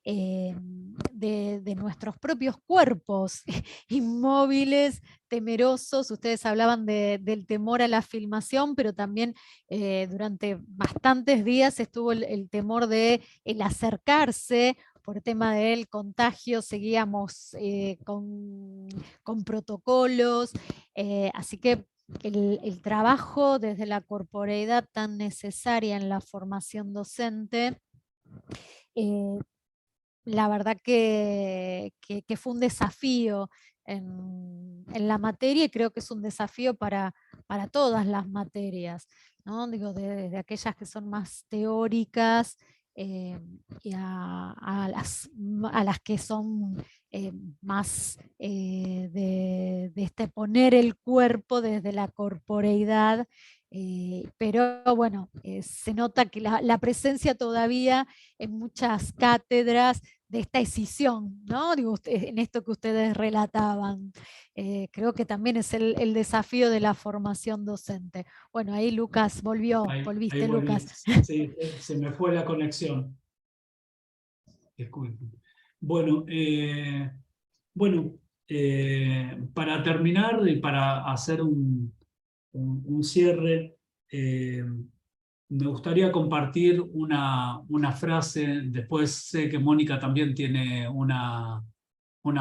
Speaker 1: de nuestros propios cuerpos inmóviles, temerosos. Ustedes hablaban del temor a la filmación, pero también durante bastantes días estuvo el temor de el acercarse. Por tema del contagio seguíamos con protocolos, así que el trabajo desde la corporeidad tan necesaria en la formación docente, la verdad que fue un desafío en la materia, y creo que es un desafío para todas las materias. ¿no? Digo, de aquellas que son más teóricas y a las que son más de este poner el cuerpo desde la corporeidad. Pero bueno, se nota que la presencia todavía en muchas cátedras de esta escisión, ¿no? Digo, en esto que ustedes relataban. Creo que también es el desafío de la formación docente. Bueno, ahí Lucas
Speaker 2: Ahí
Speaker 1: volviste
Speaker 2: volví.
Speaker 1: Lucas.
Speaker 2: Sí, se me fue la conexión. Disculpen. Bueno, para terminar y para hacer un cierre, me gustaría compartir una frase. Después sé que Mónica también tiene una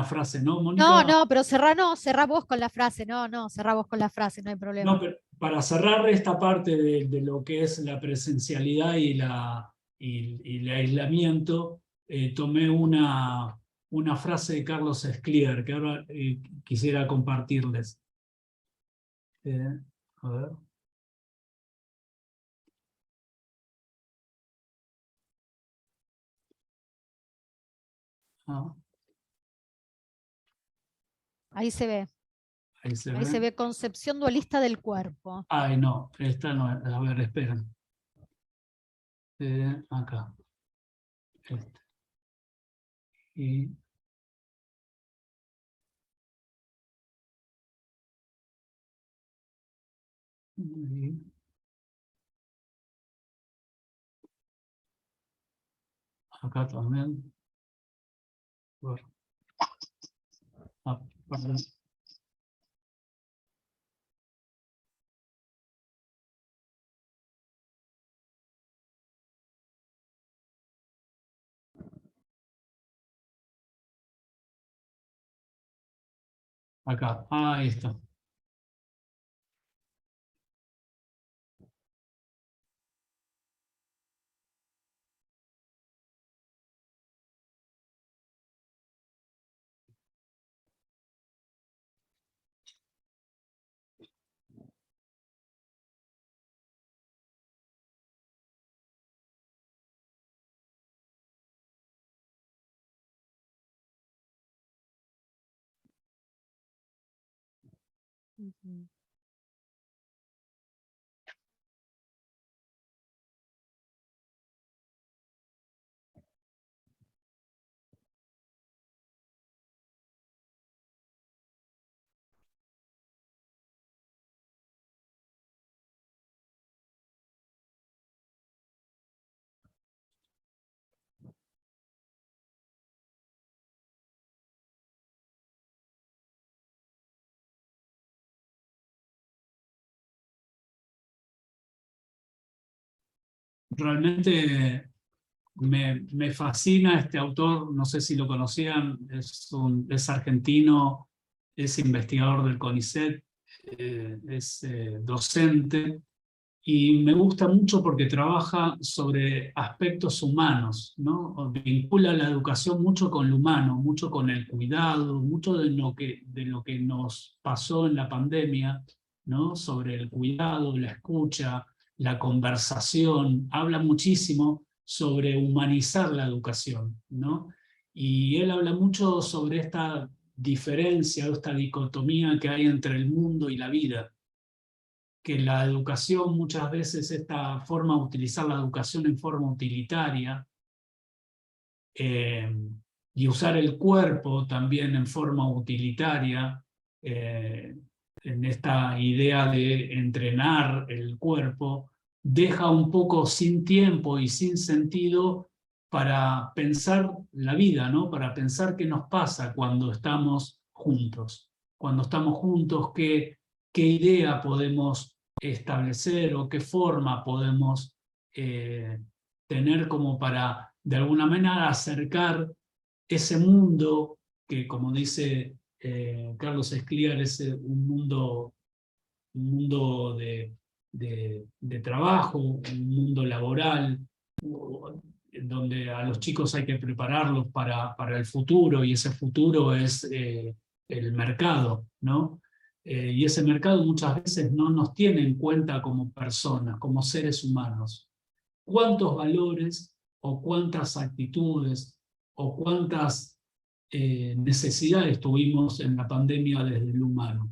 Speaker 2: frase, ¿no,
Speaker 1: No,
Speaker 2: Mónica?
Speaker 1: no, pero cerrá vos con la frase, no, cerrá vos con la frase, no hay problema.
Speaker 2: No, pero para cerrar esta parte de lo que es la presencialidad y el aislamiento, tomé una frase de Carlos Escliar que ahora quisiera compartirles. A ver. Ah,
Speaker 1: Ahí se ve.
Speaker 2: ahí se
Speaker 1: Ahí se
Speaker 2: ve.
Speaker 1: ve concepción dualista del cuerpo.
Speaker 2: Ay, no, esta no. A ver, esperen. Acá. Este. Y acá también. Bueno. Ah, perdón. Acá. Ahí está.
Speaker 1: Ujú.
Speaker 2: Realmente me fascina este autor, no sé si lo conocían, es argentino, es investigador del CONICET, es docente, y me gusta mucho porque trabaja sobre aspectos humanos, ¿no? Vincula la educación mucho con lo humano, mucho con el cuidado, mucho de lo que nos pasó en la pandemia, ¿no? Sobre el cuidado, la escucha, la conversación. Habla muchísimo sobre humanizar la educación, ¿no? Y él habla mucho sobre esta diferencia, esta dicotomía que hay entre el mundo y la vida, que la educación muchas veces, esta forma de utilizar la educación en forma utilitaria, eh, y usar el cuerpo también en forma utilitaria, eh, en esta idea de entrenar el cuerpo, deja un poco sin tiempo y sin sentido para pensar la vida, ¿no? Para pensar qué nos pasa cuando estamos juntos. Cuando estamos juntos, qué idea podemos establecer o qué forma podemos tener como para, de alguna manera, acercar ese mundo que, como dice Carlos Escliar, es un mundo de trabajo, un mundo laboral, donde a los chicos hay que prepararlos para el futuro, y ese futuro es el mercado, ¿no? y ese mercado muchas veces no nos tiene en cuenta como personas, como seres humanos. ¿Cuántos valores o cuántas actitudes o cuántas necesidades tuvimos en la pandemia desde el humano?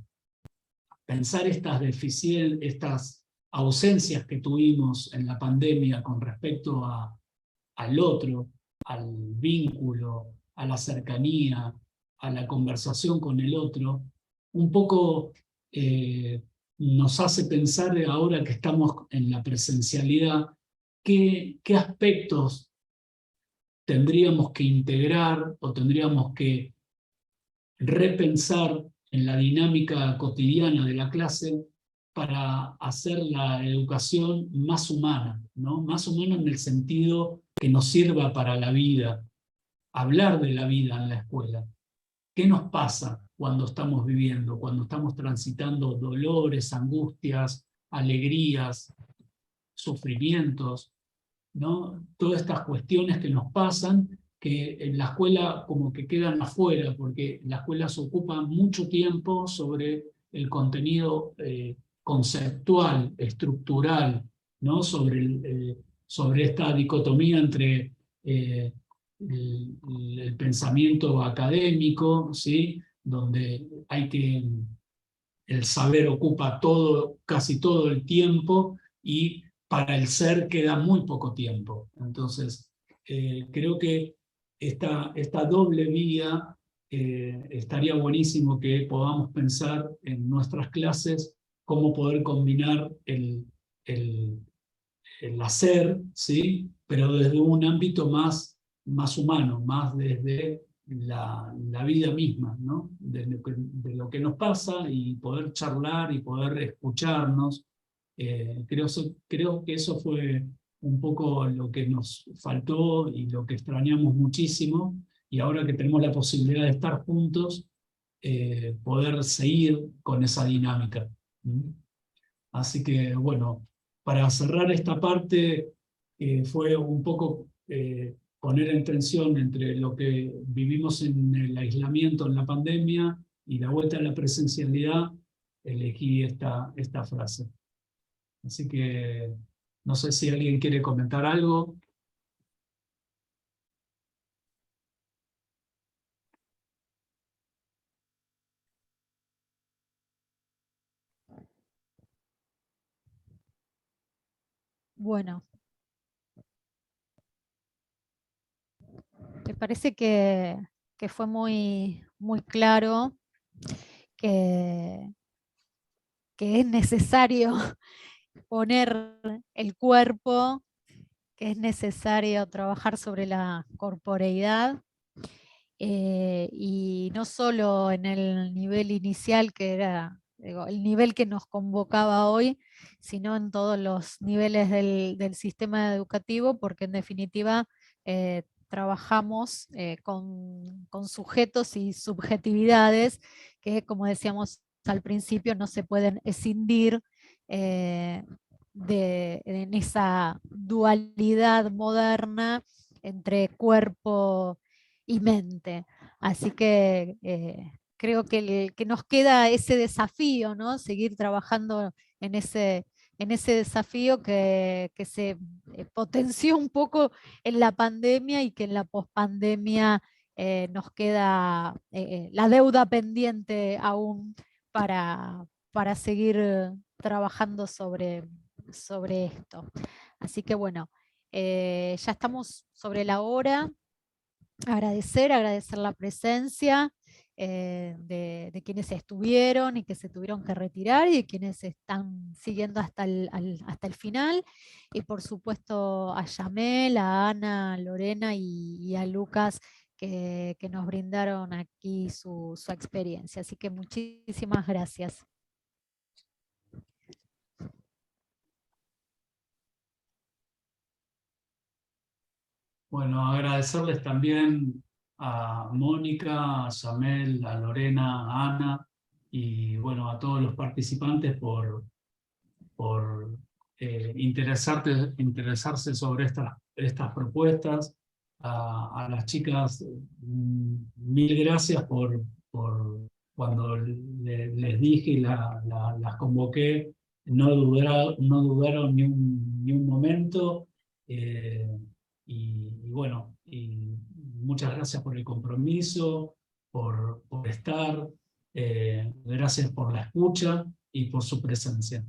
Speaker 2: Pensar estas ausencias que tuvimos en la pandemia con respecto al otro, al vínculo, a la cercanía, a la conversación con el otro, un poco nos hace pensar ahora que estamos en la presencialidad, qué aspectos tendríamos que integrar o tendríamos que repensar en la dinámica cotidiana de la clase para hacer la educación más humana, ¿no? Más humana en el sentido que nos sirva para la vida, hablar de la vida en la escuela. ¿Qué nos pasa cuando estamos viviendo, cuando estamos transitando dolores, angustias, alegrías, sufrimientos, ¿no? Todas estas cuestiones que nos pasan, que en la escuela como que quedan afuera, porque la escuela se ocupa mucho tiempo sobre el contenido conceptual, estructural, ¿no? Sobre esta dicotomía entre el pensamiento académico, ¿sí? Donde el saber ocupa casi todo el tiempo, y para el ser queda muy poco tiempo. Entonces, creo que esta doble vía estaría buenísimo que podamos pensar en nuestras clases cómo poder combinar el hacer, ¿sí? Pero desde un ámbito más humano, más desde la vida misma, ¿no? De lo que nos pasa, y poder charlar y poder escucharnos. Creo que eso fue un poco lo que nos faltó y lo que extrañamos muchísimo, y ahora que tenemos la posibilidad de estar juntos, poder seguir con esa dinámica. Así que, bueno, para cerrar esta parte, fue un poco poner en tensión entre lo que vivimos en el aislamiento, en la pandemia, y la vuelta a la presencialidad. Elegí esta frase. Así que no sé si alguien quiere comentar algo.
Speaker 1: Bueno, me parece que fue muy claro que es necesario poner el cuerpo, que es necesario trabajar sobre la corporeidad, y no solo en el nivel inicial, que era el nivel que nos convocaba hoy, sino en todos los niveles del sistema educativo, porque en definitiva trabajamos con sujetos y subjetividades que, como decíamos al principio, no se pueden escindir en esa dualidad moderna entre cuerpo y mente. Así que creo que nos queda ese desafío, ¿no? Seguir trabajando en ese desafío que se potenció un poco en la pandemia, y que en la pospandemia nos queda la deuda pendiente aún para seguir trabajando sobre esto. Así que bueno, ya estamos sobre la hora. Agradecer la presencia de quienes estuvieron y que se tuvieron que retirar, y de quienes están siguiendo hasta el final, y por supuesto a Yamel, a Ana, a Lorena y a Lucas, que nos brindaron aquí su experiencia. Así que muchísimas gracias.
Speaker 2: Bueno, agradecerles también a Mónica, a Yamel, a Lorena, a Ana, y bueno, a todos los participantes por interesarse sobre estas propuestas. A las chicas, mil gracias por cuando les dije y las convoqué, no dudaron ni un momento. Y bueno, y muchas gracias por el compromiso, por estar, gracias por la escucha y por su presencia.